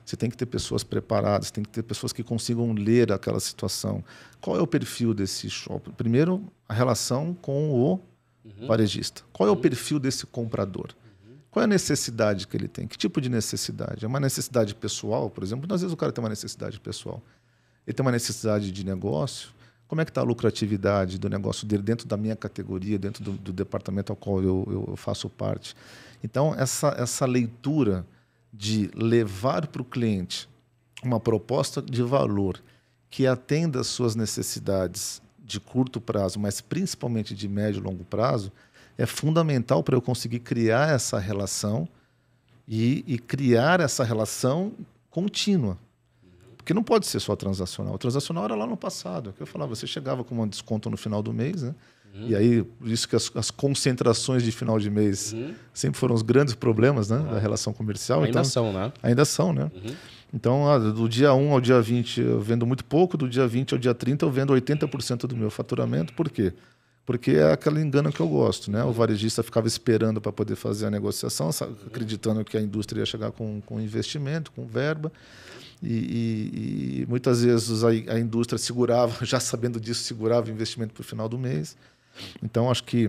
Você tem que ter pessoas preparadas, tem que ter pessoas que consigam ler aquela situação. Qual é o perfil desse shopping? Primeiro, a relação com o varejista. Qual é o perfil desse comprador? Qual é a necessidade que ele tem? Que tipo de necessidade? É uma necessidade pessoal, por exemplo? Às vezes o cara tem uma necessidade pessoal. Ele tem uma necessidade de negócio. Como é que está a lucratividade do negócio dele dentro da minha categoria, dentro do departamento ao qual eu faço parte? Então, essa leitura de levar para o cliente uma proposta de valor que atenda às suas necessidades de curto prazo, mas principalmente de médio e longo prazo, é fundamental para eu conseguir criar essa relação e criar essa relação contínua. Porque não pode ser só transacional. O transacional era lá no passado. Eu falava, você chegava com um desconto no final do mês, né? E aí, por isso que as concentrações de final de mês sempre foram os grandes problemas, né, da relação comercial. Ainda então, são, né? Ainda são, né? Então, do dia 1 ao dia 20 eu vendo muito pouco, do dia 20 ao dia 30 eu vendo 80% do meu faturamento. Por quê? Porque é aquele engano que eu gosto, né? O varejista ficava esperando para poder fazer a negociação, acreditando que a indústria ia chegar com investimento, com verba. E muitas vezes a indústria segurava, já sabendo disso, segurava o investimento para o final do mês. Então, acho que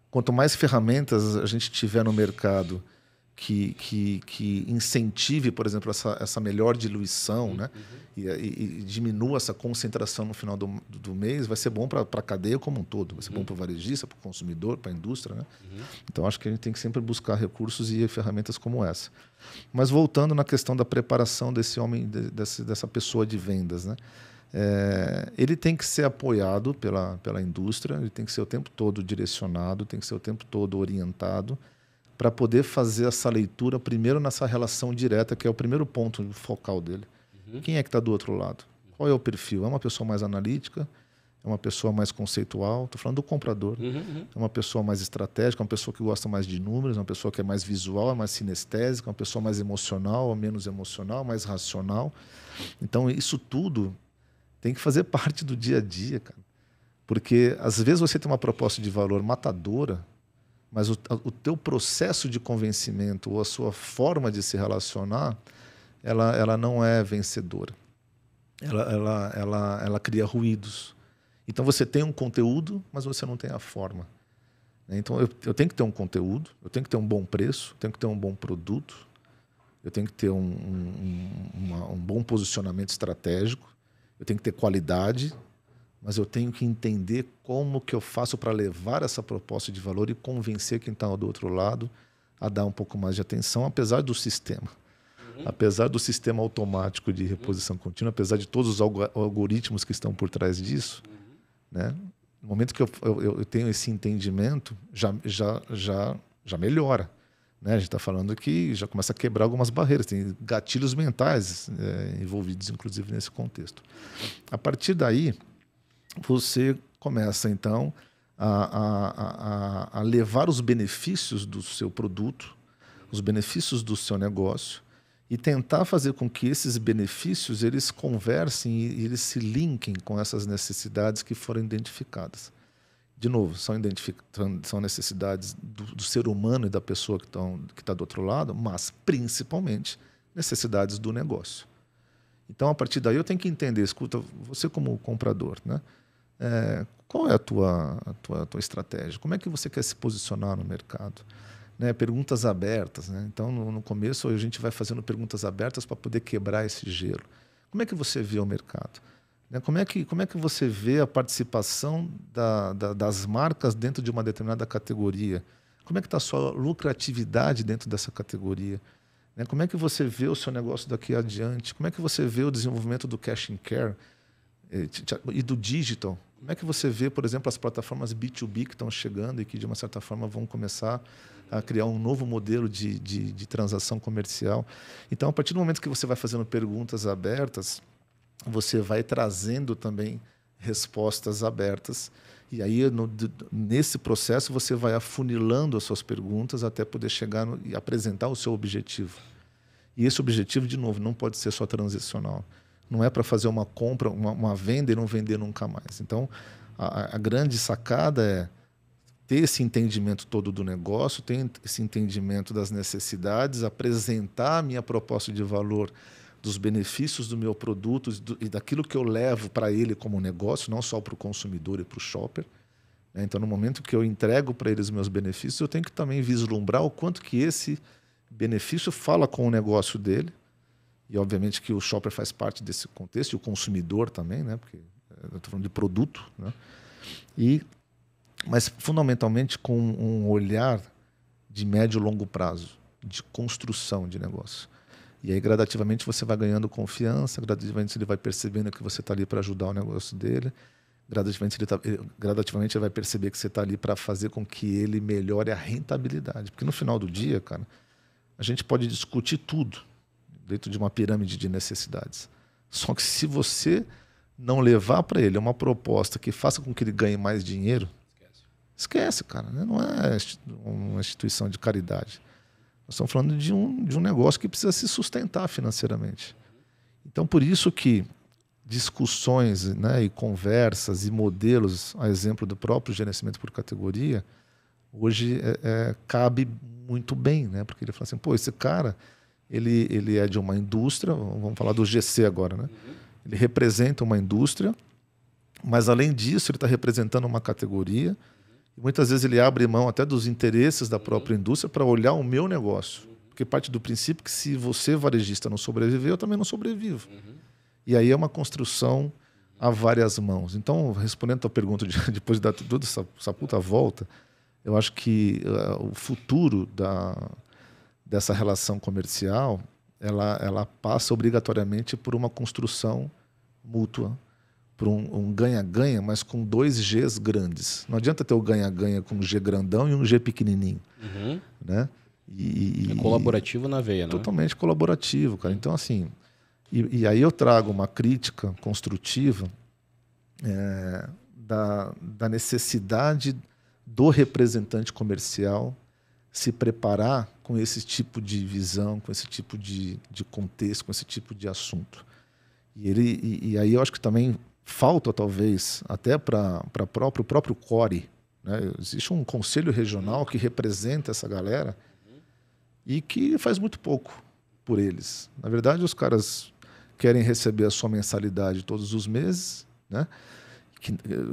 quanto mais ferramentas a gente tiver no mercado que incentive, por exemplo, essa melhor diluição, né? E diminua essa concentração no final do mês, vai ser bom para a cadeia como um todo. Vai ser bom para o varejista, para o consumidor, para a indústria, né? Então, acho que a gente tem que sempre buscar recursos e ferramentas como essa. Mas voltando na questão da preparação desse homem, dessa pessoa de vendas, né? Ele tem que ser apoiado pela indústria, ele tem que ser o tempo todo direcionado, tem que ser o tempo todo orientado para poder fazer essa leitura primeiro nessa relação direta, que é o primeiro ponto focal dele. Quem é que está do outro lado? Qual é o perfil? É uma pessoa mais analítica? É uma pessoa mais conceitual? Estou falando do comprador. É uma pessoa mais estratégica, uma pessoa que gosta mais de números, uma pessoa que é mais visual, é mais sinestésica, uma pessoa mais emocional ou menos emocional, mais racional. Então, isso tudo tem que fazer parte do dia a dia, cara. Porque, às vezes, você tem uma proposta de valor matadora, mas o teu processo de convencimento ou a sua forma de se relacionar, ela não é vencedora. Ela cria ruídos. Então, você tem um conteúdo, mas você não tem a forma. Então, eu tenho que ter um conteúdo, eu tenho que ter um bom preço, eu tenho que ter um bom produto, eu tenho que ter um bom posicionamento estratégico, eu tenho que ter qualidade, mas eu tenho que entender como que eu faço para levar essa proposta de valor e convencer quem está do outro lado a dar um pouco mais de atenção, apesar do sistema. Apesar do sistema automático de reposição contínua, apesar de todos os algoritmos que estão por trás disso, né? No momento que eu tenho esse entendimento, já melhora. Né? A gente está falando que já começa a quebrar algumas barreiras, tem gatilhos mentais envolvidos, inclusive, nesse contexto. A partir daí, você começa, então, a levar os benefícios do seu produto, os benefícios do seu negócio, e tentar fazer com que esses benefícios eles conversem e eles se linkem com essas necessidades que foram identificadas. De novo, são necessidades do ser humano e da pessoa que está do outro lado, mas principalmente necessidades do negócio. Então, a partir daí, eu tenho que entender, escuta, você como comprador, né? Qual é a tua estratégia? Como é que você quer se posicionar no mercado? Né? Perguntas abertas. Né? Então, no começo, a gente vai fazendo perguntas abertas para poder quebrar esse gelo. Como é que você vê o mercado? Né? Como é que você vê a participação das marcas dentro de uma determinada categoria? Como é que está a sua lucratividade dentro dessa categoria? Né? Como é que você vê o seu negócio daqui adiante? Como é que você vê o desenvolvimento do cash and care e do digital? Como é que você vê, por exemplo, as plataformas B2B que estão chegando e que, de uma certa forma, vão começar a criar um novo modelo de transação comercial? Então, a partir do momento que você vai fazendo perguntas abertas, você vai trazendo também respostas abertas E aí, nesse processo, você vai afunilando as suas perguntas até poder chegar e apresentar o seu objetivo. E esse objetivo, de novo, não pode ser só transacional. Não é para fazer uma compra, uma venda e não vender nunca mais. Então, a grande sacada é ter esse entendimento todo do negócio, ter esse entendimento das necessidades, apresentar a minha proposta de valor, dos benefícios do meu produto e daquilo que eu levo para ele como negócio, não só para o consumidor e para o shopper. Então, no momento que eu entrego para eles meus benefícios, eu tenho que também vislumbrar o quanto que esse benefício fala com o negócio dele. E, obviamente, que o shopper faz parte desse contexto, e o consumidor também, né? Porque eu estou falando de produto. Né? Mas, fundamentalmente, com um olhar de médio e longo prazo, de construção de negócio. E aí, gradativamente, você vai ganhando confiança, gradativamente ele vai percebendo que você está ali para ajudar o negócio dele, gradativamente ele vai perceber que você está ali para fazer com que ele melhore a rentabilidade. Porque no final do dia, cara, a gente pode discutir tudo dentro de uma pirâmide de necessidades. Só que se você não levar para ele uma proposta que faça com que ele ganhe mais dinheiro, esquece, cara. Né? Não é uma instituição de caridade. Nós estamos falando de um negócio que precisa se sustentar financeiramente. Então, por isso que discussões, né, e conversas e modelos, a exemplo do próprio gerenciamento por categoria, hoje cabe muito bem, né? Porque ele fala assim, pô, esse cara, ele é de uma indústria, vamos falar do GC agora, né? Ele representa uma indústria, mas além disso ele está representando uma categoria. E muitas vezes ele abre mão até dos interesses da própria indústria para olhar o meu negócio. Porque parte do princípio que se você, varejista, não sobreviver, eu também não sobrevivo. E aí é uma construção a várias mãos. Então, respondendo a tua pergunta, depois de dar toda essa puta volta, eu acho que o futuro dessa relação comercial, ela passa obrigatoriamente por uma construção mútua, por um ganha-ganha, mas com 2 Gs grandes. Não adianta ter o ganha-ganha com um G grandão e um G pequenininho. Né? É colaborativo na veia, né? Totalmente colaborativo, cara. Então, assim, e aí eu trago uma crítica construtiva da necessidade do representante comercial se preparar com esse tipo de visão, com esse tipo de contexto, com esse tipo de assunto. E aí eu acho que também falta, talvez, até para o próprio core. Né? Existe um conselho regional que representa essa galera e que faz muito pouco por eles. Na verdade, os caras querem receber a sua mensalidade todos os meses, né?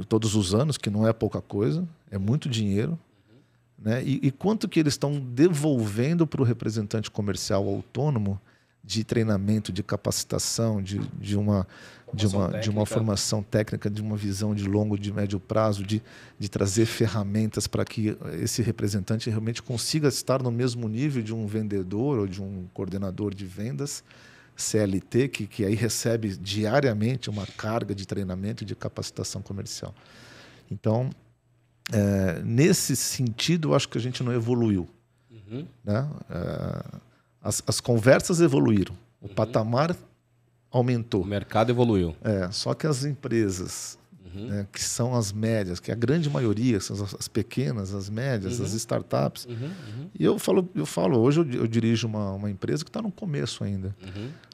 Todos os anos, que não é pouca coisa, é muito dinheiro. Né? E quanto que eles estão devolvendo para o representante comercial autônomo de treinamento, de capacitação, de uma formação técnica, de uma visão de longo, de médio prazo, de trazer ferramentas para que esse representante realmente consiga estar no mesmo nível de um vendedor ou de um coordenador de vendas CLT, que aí recebe diariamente uma carga de treinamento e de capacitação comercial. Então, nesse sentido, eu acho que a gente não evoluiu. Né? As conversas evoluíram, o patamar aumentou. O mercado evoluiu. Só que as empresas, né, que são as médias, que a grande maioria são as pequenas, as médias, as startups. E eu falo, hoje eu dirijo uma empresa que está no começo ainda.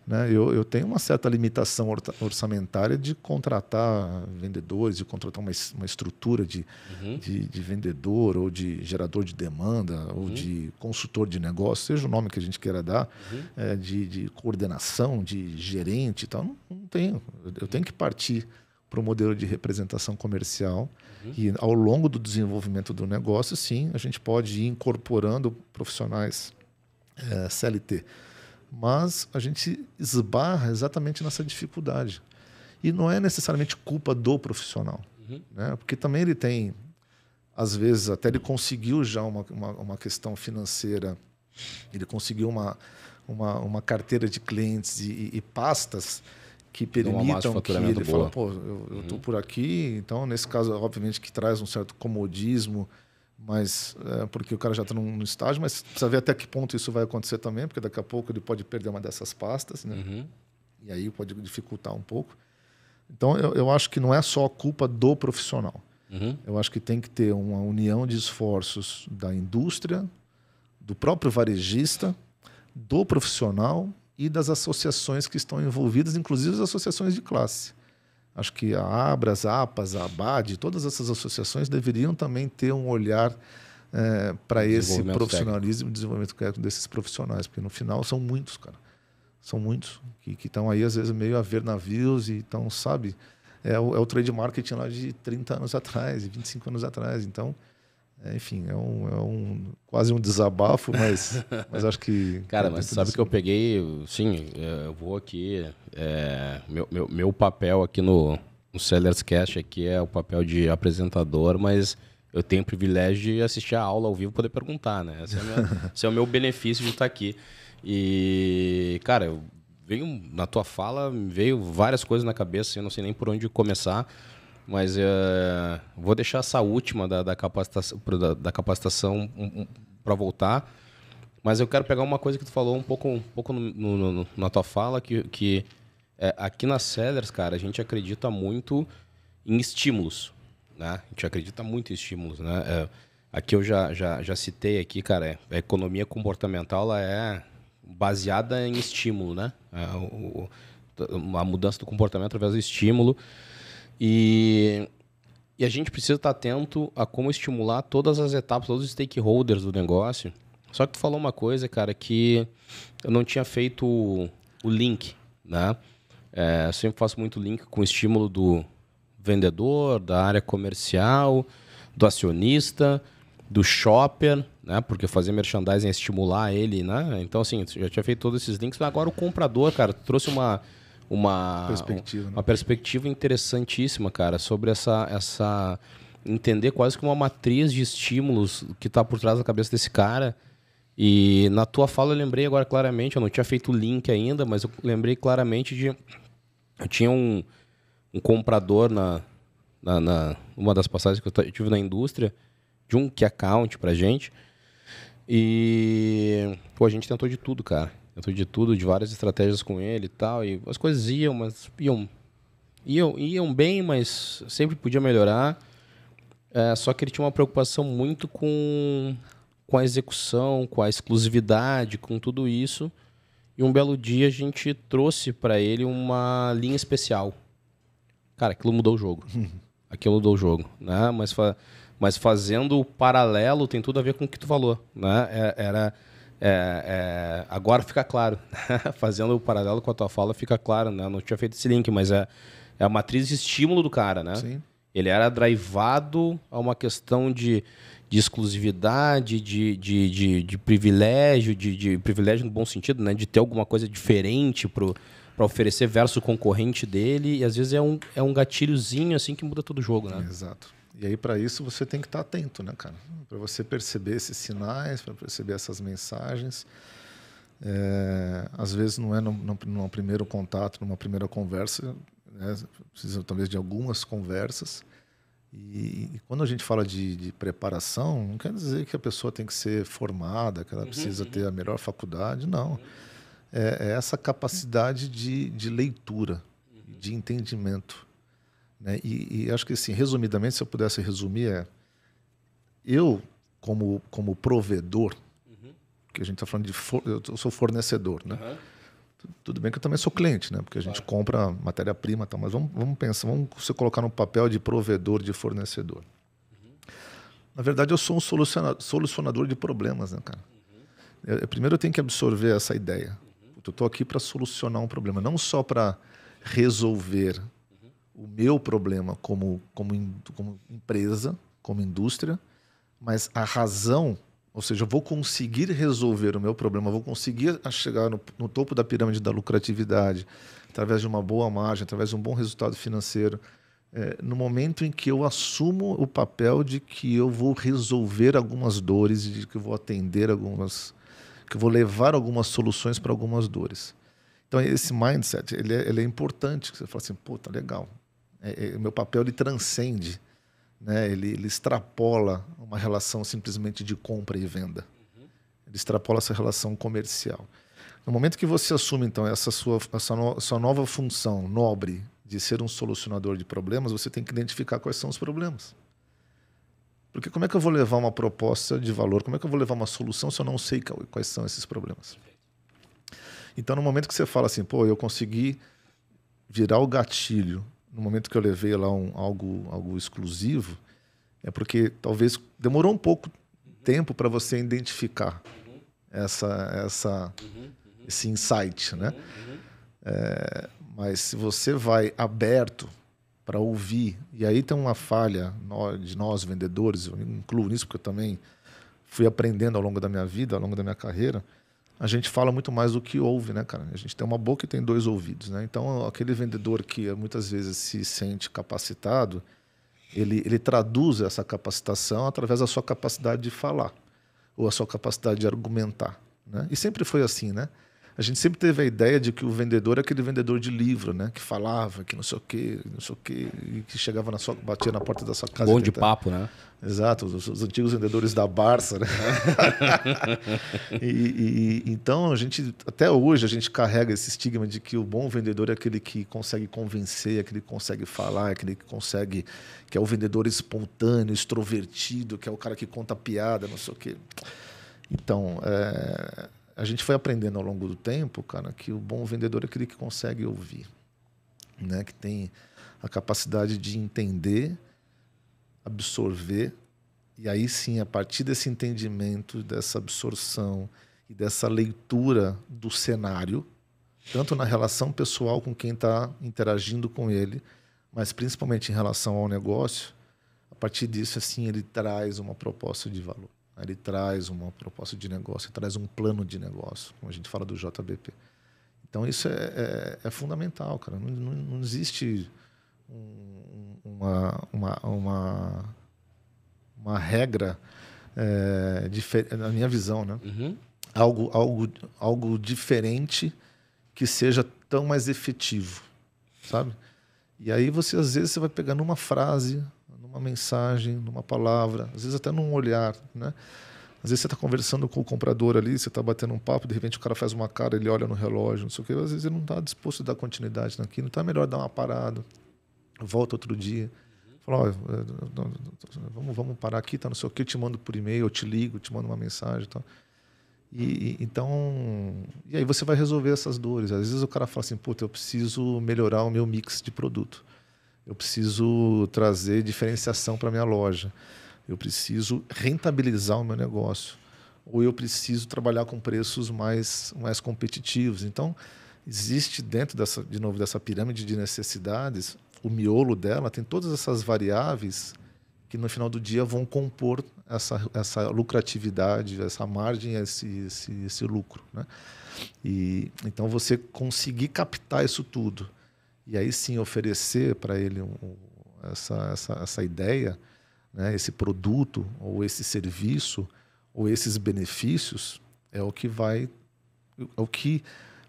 Né? Eu tenho uma certa limitação orçamentária de contratar vendedores, de contratar uma estrutura de vendedor, ou de gerador de demanda, ou de consultor de negócio, seja o nome que a gente queira dar, de coordenação, de gerente e tal. Não tenho. Eu tenho que partir para o modelo de representação comercial e ao longo do desenvolvimento do negócio, sim, a gente pode ir incorporando profissionais CLT. Mas a gente esbarra exatamente nessa dificuldade. E não é necessariamente culpa do profissional. Né? Porque também ele tem, às vezes, até ele conseguiu já uma questão financeira, ele conseguiu uma carteira de clientes e pastas que permitam que ele fale, pô, eu estou por aqui. Então, nesse caso, obviamente, que traz um certo comodismo, mas porque o cara já está num estágio, mas precisa ver até que ponto isso vai acontecer também, porque daqui a pouco ele pode perder uma dessas pastas, né? E aí pode dificultar um pouco. Então, eu acho que não é só a culpa do profissional. Eu acho que tem que ter uma união de esforços da indústria, do próprio varejista, do profissional e das associações que estão envolvidas, inclusive as associações de classe. Acho que a Abras, a APAS, a ABAD, todas essas associações deveriam também ter um olhar para esse profissionalismo e desenvolvimento técnico desses profissionais, porque no final são muitos, cara. São muitos que estão aí, às vezes, meio a ver navios e estão, sabe... É o trade marketing lá de 30 anos atrás, e 25 anos atrás. Então, enfim, quase um desabafo, mas acho que... Cara, mas sabe que eu peguei... Sim, eu vou aqui... meu papel aqui no Sellers Cast aqui é o papel de apresentador, mas eu tenho o privilégio de assistir a aula ao vivo e poder perguntar, né? Esse é o meu benefício de estar aqui. E, cara, na tua fala, veio várias coisas na cabeça, assim, eu não sei nem por onde começar, mas vou deixar essa última da capacitação para voltar, mas eu quero pegar uma coisa que tu falou um pouco na tua fala, que aqui na Sellers, cara, a gente acredita muito em estímulos, né? A gente acredita muito em estímulos, né? Aqui eu já citei aqui, cara, a economia comportamental, ela é baseada em estímulo, né? A mudança do comportamento através do estímulo. E a gente precisa estar atento a como estimular todas as etapas, todos os stakeholders do negócio. Só que tu falou uma coisa, cara, que eu não tinha feito o link, né? Eu sempre faço muito link com o estímulo do vendedor, da área comercial, do acionista, do shopper, né? Porque fazer merchandising é estimular ele, né? Então, assim, já tinha feito todos esses links, mas agora o comprador, cara, trouxe uma perspectiva interessantíssima, cara, sobre essa entender quase que uma matriz de estímulos que está por trás da cabeça desse cara. E na tua fala eu lembrei agora claramente, eu não tinha feito o link ainda, mas eu lembrei claramente eu tinha um comprador uma das passagens que eu tive na indústria, de um key account pra gente. E a gente tentou de tudo, cara. Tentou de tudo, de várias estratégias com ele e tal. E as coisas iam bem, mas sempre podia melhorar. Só que ele tinha uma preocupação muito com a execução, com a exclusividade, com tudo isso. E um belo dia a gente trouxe para ele uma linha especial. Cara, aquilo mudou o jogo. Né? Mas fazendo o paralelo tem tudo a ver com o que tu falou, né? Agora fica claro. Fazendo o paralelo com a tua fala fica claro, né? Eu não tinha feito esse link, mas é a matriz de estímulo do cara, né? Sim. Ele era drivado a uma questão de exclusividade, de privilégio, de privilégio no bom sentido, né? De ter alguma coisa diferente para oferecer versus o concorrente dele. E às vezes é um gatilhozinho assim que muda todo o jogo, né? Exato. E aí, para isso, você tem que estar atento, né, cara? Para você perceber esses sinais, para perceber essas mensagens. Às vezes não é num primeiro contato, numa primeira conversa, né? Precisa talvez de algumas conversas. E quando a gente fala de preparação, não quer dizer que a pessoa tem que ser formada, que ela precisa ter a melhor faculdade, não. É essa capacidade de leitura, de entendimento. Né? E acho que, assim, resumidamente, se eu pudesse resumir, eu, como provedor, que a gente está falando eu sou fornecedor, né? Tudo bem que eu também sou cliente, né? Porque a gente compra matéria-prima e tal, mas vamos pensar, vamos você colocar no papel de provedor, de fornecedor. Na verdade, eu sou um solucionador de problemas, né, cara? Primeiro eu tenho que absorver essa ideia. Eu estou aqui para solucionar um problema, não só para resolver o meu problema como empresa, como indústria, mas a razão, ou seja, eu vou conseguir resolver o meu problema, eu vou conseguir chegar no topo da pirâmide da lucratividade, através de uma boa margem, através de um bom resultado financeiro, no momento em que eu assumo o papel de que eu vou resolver algumas dores, de que eu vou atender que eu vou levar algumas soluções para algumas dores. Então, esse mindset, ele é importante, que você fala assim, pô, tá legal. O meu papel, ele transcende, né? Ele extrapola uma relação simplesmente de compra e venda. Ele extrapola essa relação comercial. No momento que você assume, então, essa sua nova função nobre de ser um solucionador de problemas, você tem que identificar quais são os problemas. Porque como é que eu vou levar uma proposta de valor? Como é que eu vou levar uma solução se eu não sei quais são esses problemas? Então, no momento que você fala assim, pô, eu consegui virar o gatilho, no momento que eu levei lá algo exclusivo, é porque talvez demorou um pouco tempo para você identificar esse insight, né? Mas se você vai aberto para ouvir, e aí tem uma falha de nós vendedores, eu me incluo nisso porque eu também fui aprendendo ao longo da minha vida, ao longo da minha carreira, a gente fala muito mais do que ouve, né, cara? A gente tem uma boca e tem 2 ouvidos, né? Então, aquele vendedor que muitas vezes se sente capacitado, ele traduz essa capacitação através da sua capacidade de falar ou a sua capacidade de argumentar, né? E sempre foi assim, né? A gente sempre teve a ideia de que o vendedor é aquele vendedor de livro, né? Que falava, que não sei o quê, e que chegava batia na porta da sua casa. Bom de papo, né? Exato, os antigos vendedores da Barça, né? Então, até hoje, a gente carrega esse estigma de que o bom vendedor é aquele que consegue convencer, aquele que consegue falar, aquele que é o vendedor espontâneo, extrovertido, que é o cara que conta piada, não sei o quê. Então, a gente foi aprendendo ao longo do tempo, cara, que o bom vendedor é aquele que consegue ouvir, né? Que tem a capacidade de entender, absorver, e aí sim, a partir desse entendimento, dessa absorção e dessa leitura do cenário, tanto na relação pessoal com quem está interagindo com ele, mas principalmente em relação ao negócio, a partir disso, assim, ele traz uma proposta de valor. Ele traz uma proposta de negócio, ele traz um plano de negócio, como a gente fala do JBP. Então, isso é fundamental, cara. Não existe uma regra, na minha visão, né? Algo diferente que seja tão mais efetivo, sabe? E aí, às vezes, você vai pegar numa frase, numa mensagem, numa palavra, às vezes até num olhar, né? Às vezes você está conversando com o comprador ali, você está batendo um papo, de repente o cara faz uma cara, ele olha no relógio, não sei o quê, às vezes ele não está disposto a dar continuidade naquilo, então é melhor dar uma parada, volta outro dia, fala, vamos parar aqui, tá, não sei o quê, eu te mando por e-mail, eu te ligo, te mando uma mensagem e tal. E aí você vai resolver essas dores. Às vezes o cara fala assim, puta, eu preciso melhorar o meu mix de produto. Eu preciso trazer diferenciação para a minha loja. Eu preciso rentabilizar o meu negócio. Ou eu preciso trabalhar com preços mais competitivos. Então, existe dentro dessa pirâmide de necessidades, o miolo dela tem todas essas variáveis que no final do dia vão compor essa lucratividade, essa margem, esse lucro, né? E então você conseguir captar isso tudo e aí sim oferecer para ele essa ideia, né, esse produto ou esse serviço ou esses benefícios é o que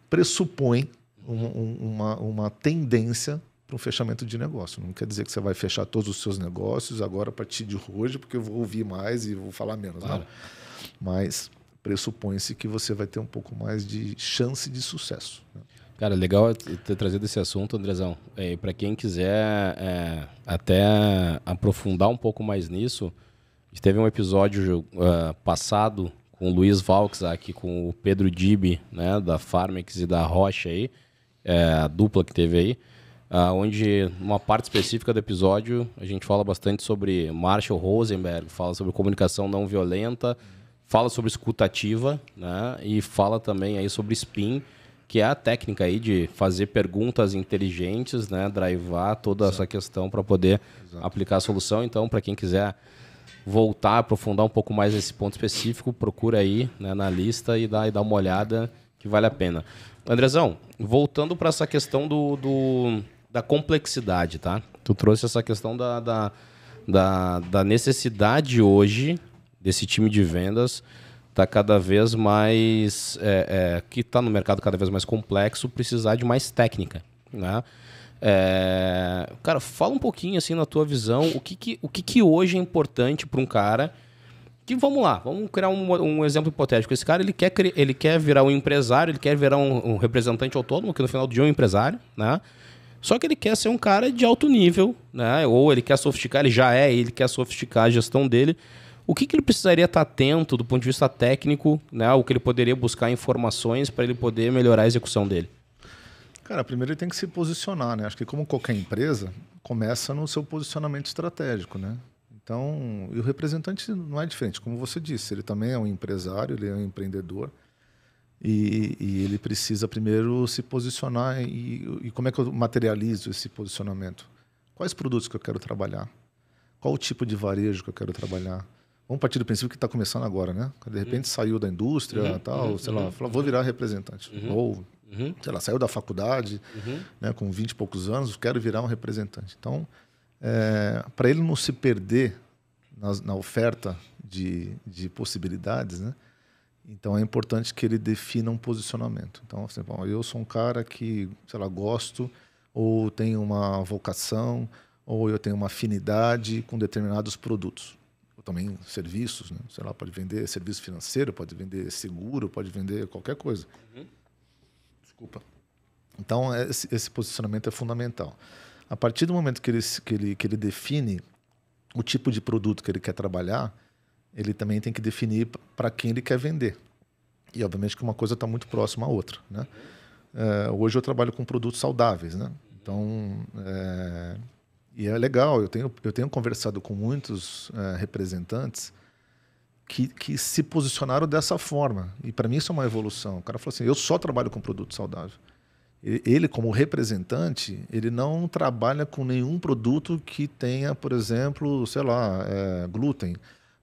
pressupõe uma tendência para um fechamento de negócio. Não quer dizer que você vai fechar todos os seus negócios agora a partir de hoje, porque eu vou ouvir mais e vou falar menos. Claro. Não. Mas pressupõe-se que você vai ter um pouco mais de chance de sucesso, né? Cara, legal ter trazido esse assunto, Andrezão. Para quem quiser até aprofundar um pouco mais nisso, a gente teve um episódio passado com o Luiz Valks aqui, com o Pedro Dibi, né, da Farmex e da Rocha aí, a dupla que teve aí, onde uma parte específica do episódio a gente fala bastante sobre Marshall Rosenberg, fala sobre comunicação não violenta, fala sobre escuta ativa, né, e fala também aí sobre spin, que é a técnica aí de fazer perguntas inteligentes, né, drivar toda Exato. Essa questão para poder Exato. Aplicar a solução. Então, para quem quiser voltar, aprofundar um pouco mais esse ponto específico, procura aí, né, na lista e dá uma olhada que vale a pena. Andrezão, voltando para essa questão da complexidade, tá? Tu trouxe essa questão da necessidade hoje desse time de vendas está cada vez mais... que está no mercado cada vez mais complexo, precisar de mais técnica, né? Cara, fala um pouquinho assim na tua visão, o que hoje é importante para um cara que, vamos lá, vamos criar um exemplo hipotético. Esse cara, ele quer virar um empresário, ele quer virar um representante autônomo, que no final do dia é um empresário, né? Só que ele quer ser um cara de alto nível, né? Ou ele quer sofisticar, ele quer sofisticar a gestão dele. O que ele precisaria estar atento do ponto de vista técnico, né? O que ele poderia buscar informações para ele poder melhorar a execução dele? Cara, primeiro ele tem que se posicionar, né? Acho que como qualquer empresa, começa no seu posicionamento estratégico, né? Então, e o representante não é diferente, como você disse, ele também é um empresário, ele é um empreendedor e ele precisa primeiro se posicionar e como é que eu materializo esse posicionamento? Quais produtos que eu quero trabalhar? Qual o tipo de varejo que eu quero trabalhar? Vamos partir do princípio que está começando agora, né? De repente saiu da indústria, sei lá, falou, vou virar representante. Ou, sei lá, saiu da faculdade, né, com 20 e poucos anos, quero virar um representante. Então, para ele não se perder na oferta de possibilidades, né? Então é importante que ele defina um posicionamento. Então, assim, bom, eu sou um cara que, sei lá, gosto ou tenho uma vocação ou eu tenho uma afinidade com determinados produtos. Ou também serviços, né? Sei lá, pode vender serviço financeiro, pode vender seguro, pode vender qualquer coisa. Desculpa. Então, esse posicionamento é fundamental. A partir do momento que ele define o tipo de produto que ele quer trabalhar, ele também tem que definir para quem ele quer vender. E, obviamente, que uma coisa está muito próxima à outra, né? Hoje eu trabalho com produtos saudáveis, né? Então, e é legal, eu tenho conversado com muitos representantes que se posicionaram dessa forma. E, para mim, isso é uma evolução. O cara falou assim, eu só trabalho com produto saudável. Ele, como representante, ele não trabalha com nenhum produto que tenha, por exemplo, sei lá, glúten,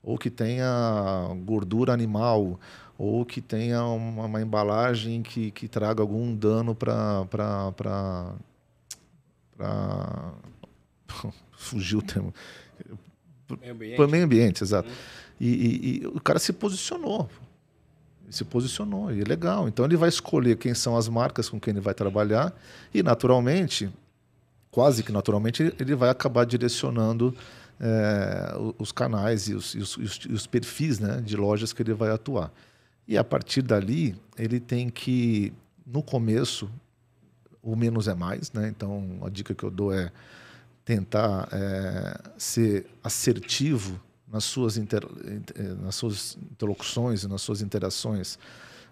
ou que tenha gordura animal, ou que tenha uma embalagem que traga algum dano para fugir o termo. Para o meio ambiente, exato. E o cara se posicionou. E é legal. Então ele vai escolher quem são as marcas com quem ele vai trabalhar e naturalmente, quase que naturalmente, ele vai acabar direcionando os canais e os perfis, né, de lojas que ele vai atuar. E a partir dali, ele tem que, no começo, o menos é mais, né? Então a dica que eu dou é tentar ser assertivo nas suas interlocuções e nas suas interações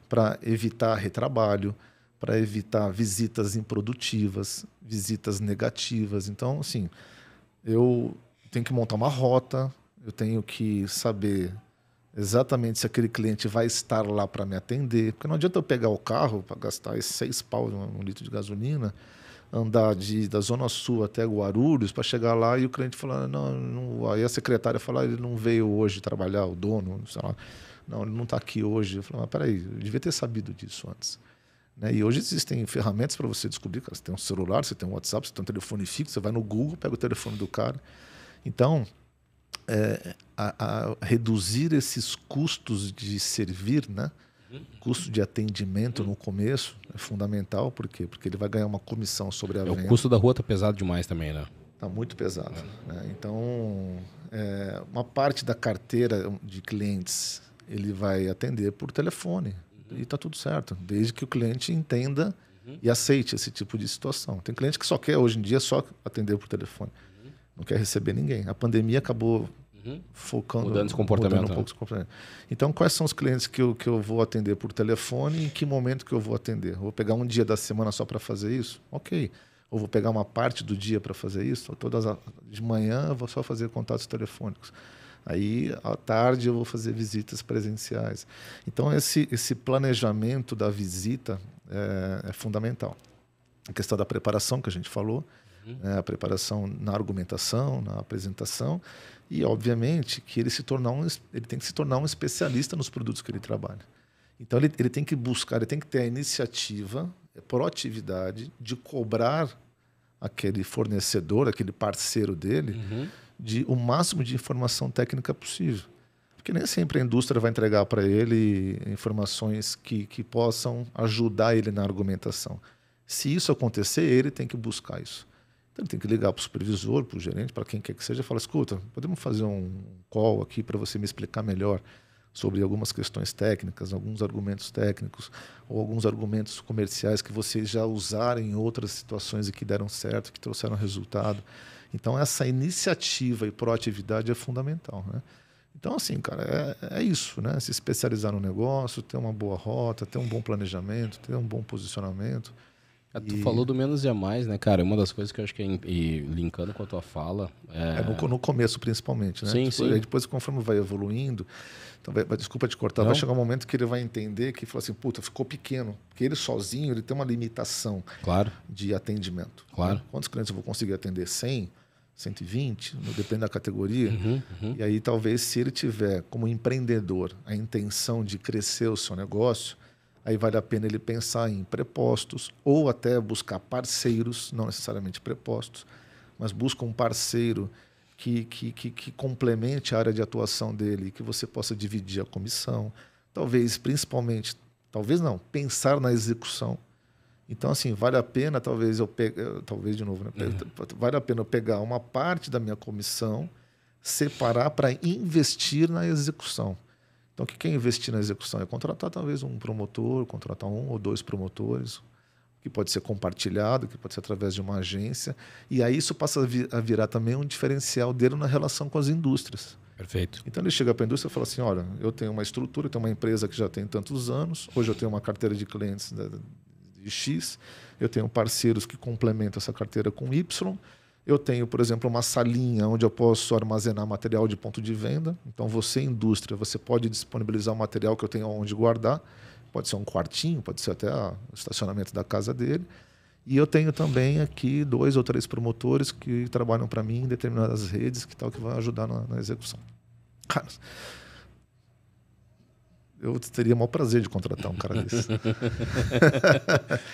para evitar retrabalho, para evitar visitas improdutivas, visitas negativas. Então, assim, eu tenho que montar uma rota, eu tenho que saber exatamente se aquele cliente vai estar lá para me atender, porque não adianta eu pegar o carro para gastar esses 6 pau num litro de gasolina, andar da Zona Sul até Guarulhos para chegar lá e o cliente falar, não, aí a secretária falar, ele não veio hoje trabalhar, o dono, sei lá, não, ele não está aqui hoje. Eu falo, mas peraí, eu devia ter sabido disso antes. Né? E hoje existem ferramentas para você descobrir, cara, você tem um celular, você tem um WhatsApp, você tem um telefone fixo, você vai no Google, pega o telefone do cara. Então, reduzir esses custos de servir, né? Custo de atendimento no começo é fundamental. Por quê? Porque ele vai ganhar uma comissão sobre a venda. O custo da rua está pesado demais também, né? Está muito pesado. Né? Então, uma parte da carteira de clientes ele vai atender por telefone. E está tudo certo, desde que o cliente entenda e aceite esse tipo de situação. Tem cliente que só quer, hoje em dia, só atender por telefone. Não quer receber ninguém. A pandemia acabou focando, mudando esse comportamento. Mudando um pouco esse comportamento. Então, quais são os clientes que eu vou atender por telefone e em que momento que eu vou atender? Eu vou pegar um dia da semana só para fazer isso? Ok. Ou vou pegar uma parte do dia para fazer isso? De manhã eu vou só fazer contatos telefônicos. Aí, à tarde, eu vou fazer visitas presenciais. Então, esse planejamento da visita é fundamental. A questão da preparação, que a gente falou, a preparação na argumentação, na apresentação, e, obviamente, que ele tem que se tornar um especialista nos produtos que ele trabalha. Então, ele tem que buscar, ele tem que ter a iniciativa, a proatividade de cobrar aquele fornecedor, aquele parceiro dele, de o máximo de informação técnica possível. Porque nem sempre a indústria vai entregar para ele informações que possam ajudar ele na argumentação. Se isso acontecer, ele tem que buscar isso. Então, ele tem que ligar para o supervisor, para o gerente, para quem quer que seja, e falar, escuta, podemos fazer um call aqui para você me explicar melhor sobre algumas questões técnicas, alguns argumentos técnicos ou alguns argumentos comerciais que vocês já usaram em outras situações e que deram certo, que trouxeram resultado. Então, essa iniciativa e proatividade é fundamental, né? Então, assim, cara, é isso, né? Se especializar no negócio, ter uma boa rota, ter um bom planejamento, ter um bom posicionamento. Tu falou do menos é mais, né, cara? Uma das coisas que eu acho que e linkando com a tua fala... no começo, principalmente, né? Sim, depois, sim. aí depois, conforme vai evoluindo, então desculpa te cortar, vai chegar um momento que ele vai entender que fala assim, puta, ficou pequeno. Porque ele sozinho, ele tem uma limitação de atendimento. Claro. Né? Quantos clientes eu vou conseguir atender? 100? 120, depende da categoria. E aí, talvez, se ele tiver como empreendedor a intenção de crescer o seu negócio, aí vale a pena ele pensar em prepostos ou até buscar parceiros, não necessariamente prepostos, mas busca um parceiro que complemente a área de atuação dele, que você possa dividir a comissão. Talvez, principalmente, talvez não, pensar na execução. Então, assim, vale a pena, talvez eu talvez de novo, né? Vale a pena eu pegar uma parte da minha comissão, separar para investir na execução. Então, o que é investir na execução? É contratar talvez um promotor, contratar 1 ou 2 promotores, que pode ser compartilhado, que pode ser através de uma agência. E aí isso passa a virar também um diferencial dele na relação com as indústrias. Perfeito. Então ele chega para a indústria e fala assim, olha, eu tenho uma estrutura, eu tenho uma empresa que já tem tantos anos, hoje eu tenho uma carteira de clientes de X, eu tenho parceiros que complementam essa carteira com Y, eu tenho, por exemplo, uma salinha onde eu posso armazenar material de ponto de venda. Então, você, indústria, você pode disponibilizar o material que eu tenho onde guardar. Pode ser um quartinho, pode ser até o estacionamento da casa dele. E eu tenho também aqui 2 ou 3 promotores que trabalham para mim em determinadas redes que vão ajudar na execução. Cara, eu teria o maior prazer de contratar um cara desse.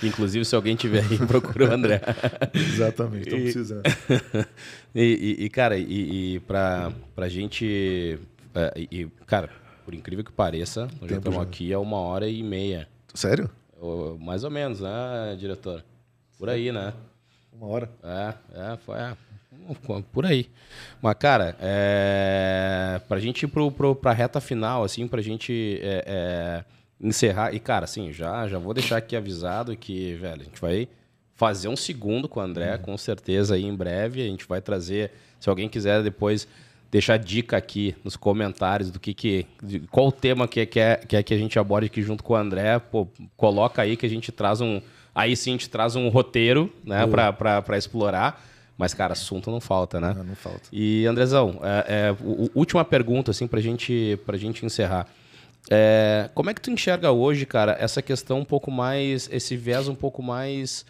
Inclusive, se alguém tiver aí, procura o André. Exatamente, estou precisando. Cara, pra gente... cara, por incrível que pareça, nós já estamos aqui há 1h30. Sério? Mais ou menos, né, diretor? Por aí, né? 1 hora? Foi por aí. Mas, cara, pra gente ir pra reta final, assim, pra gente encerrar. E, cara, assim, já vou deixar aqui avisado que, velho, a gente vai fazer um segundo com o André, com certeza, aí em breve. A gente vai trazer, se alguém quiser depois deixar dica aqui nos comentários do qual o tema que a gente aborde aqui junto com o André, pô, coloca aí que a gente traz aí sim a gente traz um roteiro, né, pra explorar. Mas, cara, assunto não falta, né? Não falta. E, Andrezão, última pergunta, assim, pra gente encerrar. Como é que tu enxerga hoje, cara, essa questão um pouco mais, esse viés um pouco mais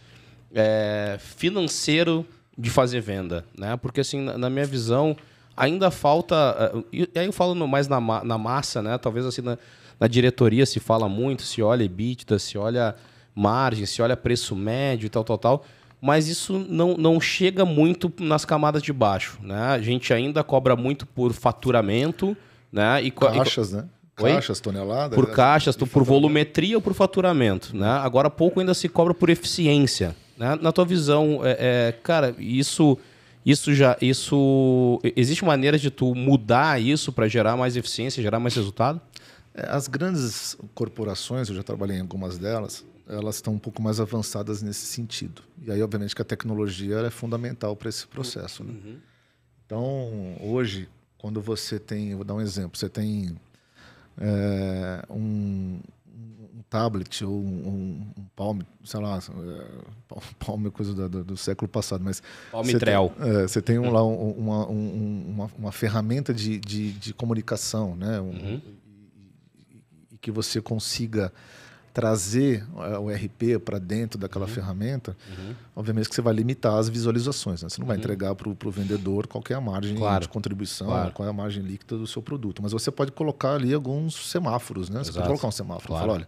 financeiro de fazer venda, né? Porque, assim, na minha visão, ainda falta... E aí eu falo mais na massa, né? Talvez, assim, na diretoria se fala muito, se olha EBITDA, se olha margem, se olha preço médio e tal. Mas isso não chega muito nas camadas de baixo, né? A gente ainda cobra muito por faturamento, né? Caixas, né? Caixas, toneladas. Por caixas, por volumetria ou por faturamento, né? Agora, pouco ainda se cobra por eficiência, né? Na tua visão, cara, isso existe maneira de tu mudar isso para gerar mais eficiência, gerar mais resultado? As grandes corporações, eu já trabalhei em algumas delas, elas estão um pouco mais avançadas nesse sentido. E aí, obviamente, que a tecnologia é fundamental para esse processo. Né? Então, hoje, quando você tem... Vou dar um exemplo. Você tem um tablet ou um Palm, sei lá... Palm é coisa do século passado, mas... Palmitrel. Você tem lá uma ferramenta de comunicação, né? E que você consiga trazer o RP para dentro daquela ferramenta, obviamente que você vai limitar as visualizações. Né? Você não vai entregar para o vendedor qual é a margem de contribuição, qual é a margem líquida do seu produto. Mas você pode colocar ali alguns semáforos. Né? Você pode colocar um semáforo. Falar, olha,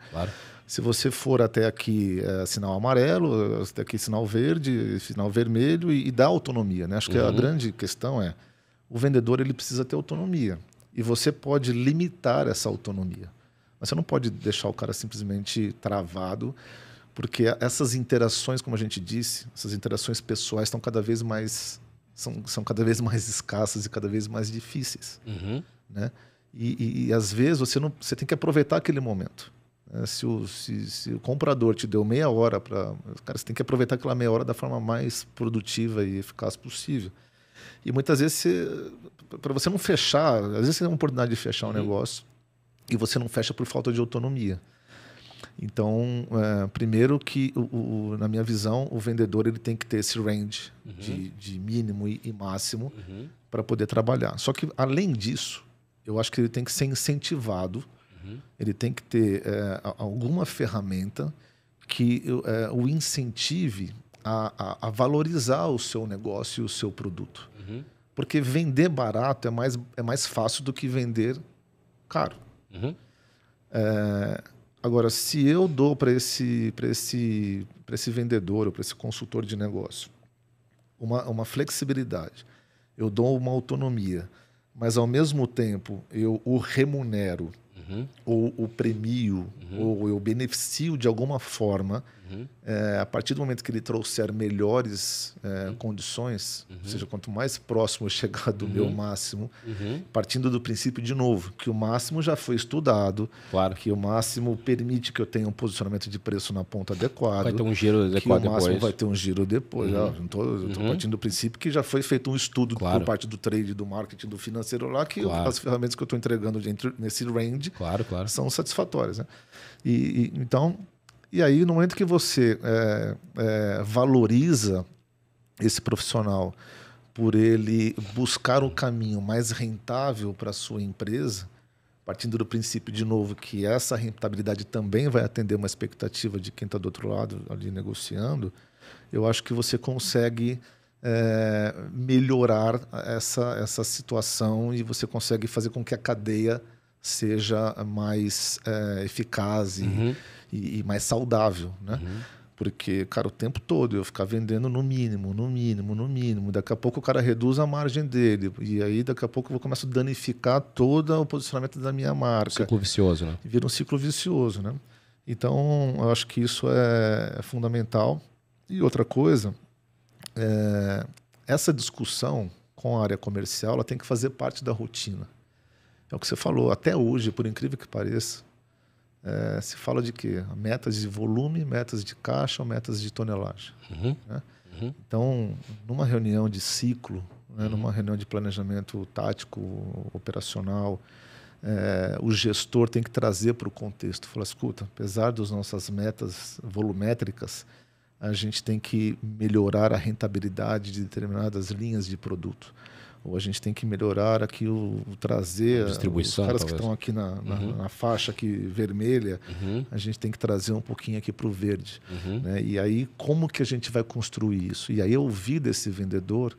se você for até aqui sinal amarelo, até aqui sinal verde, sinal vermelho e dá autonomia. Né? Acho que a grande questão é o vendedor ele precisa ter autonomia. E você pode limitar essa autonomia. Mas você não pode deixar o cara simplesmente travado, porque essas interações, como a gente disse, essas interações pessoais estão cada vez mais são cada vez mais escassas e cada vez mais difíceis, né? E às vezes você tem que aproveitar aquele momento. Se o comprador te deu meia hora para... Cara, você tem que aproveitar aquela meia hora da forma mais produtiva e eficaz possível. E muitas vezes, para você não fechar... Às vezes você tem uma oportunidade de fechar um negócio e você não fecha por falta de autonomia. Então, primeiro que, na minha visão, o vendedor ele tem que ter esse range de mínimo e máximo para poder trabalhar. Só que, além disso, eu acho que ele tem que ser incentivado. Ele tem que ter alguma ferramenta que o incentive a valorizar o seu negócio e o seu produto. Porque vender barato é mais fácil do que vender caro. Agora, se eu dou para esse vendedor ou para esse consultor de negócio uma flexibilidade, eu dou uma autonomia, mas ao mesmo tempo eu o remunero, ou o premio, ou eu beneficio de alguma forma, a partir do momento que ele trouxer melhores condições, ou seja, quanto mais próximo eu chegar do meu máximo, partindo do princípio, de novo, que o máximo já foi estudado, que o máximo permite que eu tenha um posicionamento de preço na ponta adequado, vai ter um giro adequado que o máximo vai ter um giro depois. Eu estou partindo do princípio que já foi feito um estudo por parte do trade, do marketing, do financeiro lá, que as ferramentas que eu estou entregando nesse range são satisfatórias, né? Então, e aí, no momento que você valoriza esse profissional por ele buscar um caminho mais rentável para a sua empresa, partindo do princípio, de novo, que essa rentabilidade também vai atender uma expectativa de quem está do outro lado ali negociando, eu acho que você consegue melhorar essa situação e você consegue fazer com que a cadeia seja mais eficaz e mais saudável, né? Porque, cara, o tempo todo eu ficar vendendo no mínimo, daqui a pouco o cara reduz a margem dele, e aí daqui a pouco eu começo a danificar todo o posicionamento da minha marca. Ciclo vicioso, né? Vira um ciclo vicioso, né? Então, eu acho que isso é fundamental. E outra coisa, essa discussão com a área comercial, ela tem que fazer parte da rotina. É o que você falou, até hoje, por incrível que pareça, se fala de quê? Metas de volume, metas de caixa ou metas de tonelagem. Né? Então, numa reunião de ciclo, né, numa reunião de planejamento tático, operacional, o gestor tem que trazer para o contexto. Falar, escuta, apesar das nossas metas volumétricas, a gente tem que melhorar a rentabilidade de determinadas linhas de produto. Ou a gente tem que melhorar aqui trazer os caras que estão aqui na faixa aqui vermelha, a gente tem que trazer um pouquinho aqui para o verde. Né? E aí, como que a gente vai construir isso? E aí eu ouvi desse vendedor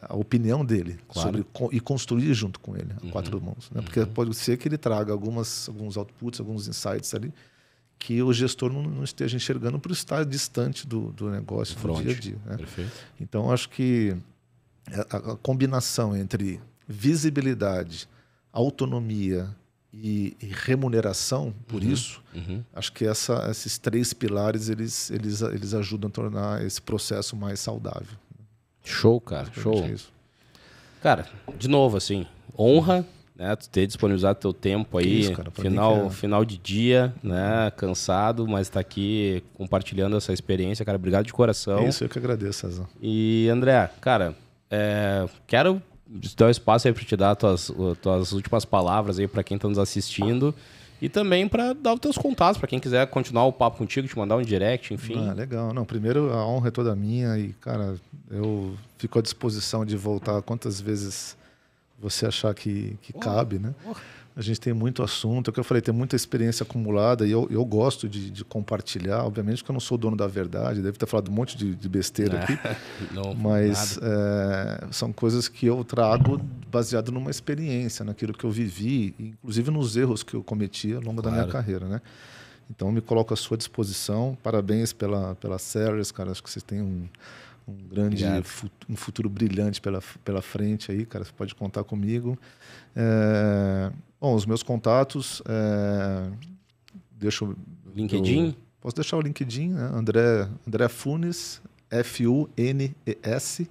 a opinião dele e construir junto com ele, a quatro mãos. Né? Porque pode ser que ele traga alguns outputs, alguns insights ali, que o gestor não esteja enxergando por estar distante do negócio, do dia a dia. Né? Então, acho que a combinação entre visibilidade, autonomia e remuneração por isso, acho que esses três pilares eles ajudam a tornar esse processo mais saudável. Show, cara, show. Cara, de novo, assim, honra, né, tu ter disponibilizado teu tempo aí, isso, cara, final de dia, né, cansado, mas tá aqui compartilhando essa experiência, cara, obrigado de coração. É isso, eu que agradeço, César. E, André, cara, quero dar um espaço aí para te dar tuas últimas palavras aí para quem está nos assistindo e também para dar os teus contatos para quem quiser continuar o papo contigo, te mandar um direct, enfim. Legal. Não, primeiro a honra é toda minha e, cara, eu fico à disposição de voltar quantas vezes você achar que cabe, né? A gente tem muito assunto, é o que eu falei, tem muita experiência acumulada e eu gosto de compartilhar. Obviamente que eu não sou dono da verdade, deve ter falado um monte de besteira aqui, mas são coisas que eu trago baseado numa experiência, naquilo que eu vivi, inclusive nos erros que eu cometi ao longo da minha carreira, né? Então, me coloco à sua disposição. Parabéns pela Ceres, cara. Acho que vocês têm um grande um futuro brilhante pela frente aí, cara. Você pode contar comigo. Bom, os meus contatos, LinkedIn? Posso deixar o LinkedIn, né? André Funes, Funes,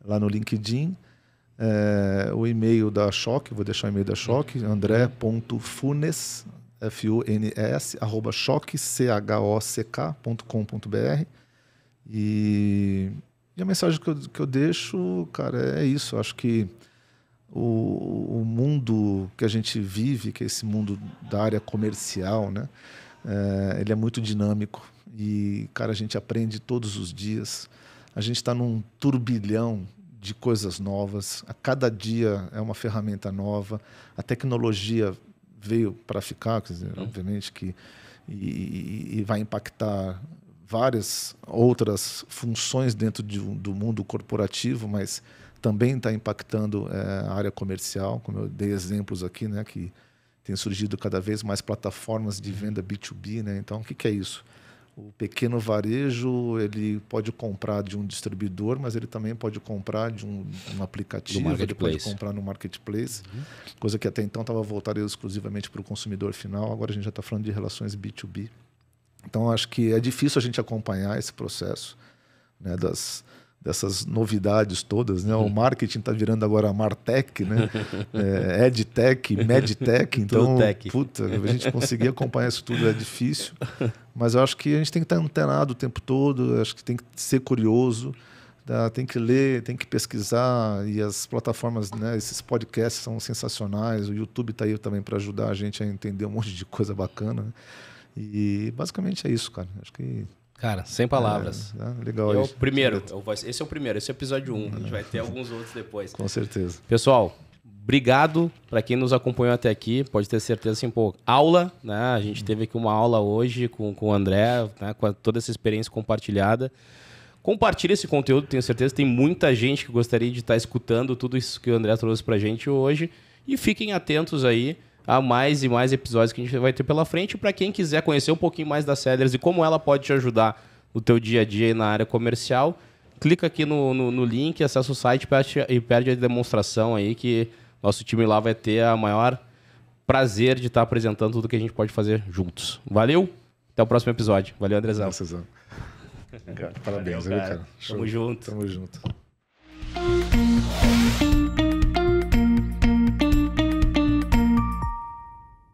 lá no LinkedIn. O e-mail da Choque, vou deixar o e-mail da Choque, andré.funes, F-U-N-S, @chock.com.br. E a mensagem que eu deixo, cara, é isso. Acho que o mundo que a gente vive, que é esse mundo da área comercial, né? Ele é muito dinâmico e, cara, a gente aprende todos os dias. A gente está num turbilhão de coisas novas. A cada dia é uma ferramenta nova. A tecnologia veio para ficar, quer dizer, obviamente que e vai impactar várias outras funções dentro do mundo corporativo, mas também está impactando a área comercial, como eu dei exemplos aqui, né, que tem surgido cada vez mais plataformas de venda B2B, né? Então, o que é isso? O pequeno varejo, ele pode comprar de um distribuidor, mas ele também pode comprar de um aplicativo, ele pode comprar no marketplace, coisa que até então estava voltada exclusivamente para o consumidor final. Agora a gente já está falando de relações B2B. Então, acho que é difícil a gente acompanhar esse processo, né, dessas novidades todas, né? O marketing está virando agora Martech, né? EdTech, Medtech. Então, puta, a gente conseguir acompanhar isso tudo é difícil. Mas eu acho que a gente tem que estar antenado o tempo todo, acho que tem que ser curioso, tem que ler, tem que pesquisar. E as plataformas, né, esses podcasts são sensacionais. O YouTube está aí também para ajudar a gente a entender um monte de coisa bacana, né? E basicamente é isso, cara. Acho que... Cara, sem palavras. Legal. Esse é o primeiro, esse é o episódio 1. A gente vai ter alguns outros depois. Com certeza. Pessoal, obrigado para quem nos acompanhou até aqui. Pode ter certeza, assim, aula, né? A gente teve aqui uma aula hoje com o André, né? Com toda essa experiência compartilhada. Compartilhe esse conteúdo, tenho certeza. Tem muita gente que gostaria de estar escutando tudo isso que o André trouxe pra gente hoje. E fiquem atentos aí a mais e mais episódios que a gente vai ter pela frente. Para quem quiser conhecer um pouquinho mais da Cedars e como ela pode te ajudar no teu dia a dia na área comercial, clica aqui no link, acessa o site e pede a demonstração aí, que nosso time lá vai ter a maior prazer de estar apresentando tudo que a gente pode fazer juntos. Valeu? Até o próximo episódio. Valeu, Andrezão. Parabéns, valeu, cara. Tamo junto. Tamo junto.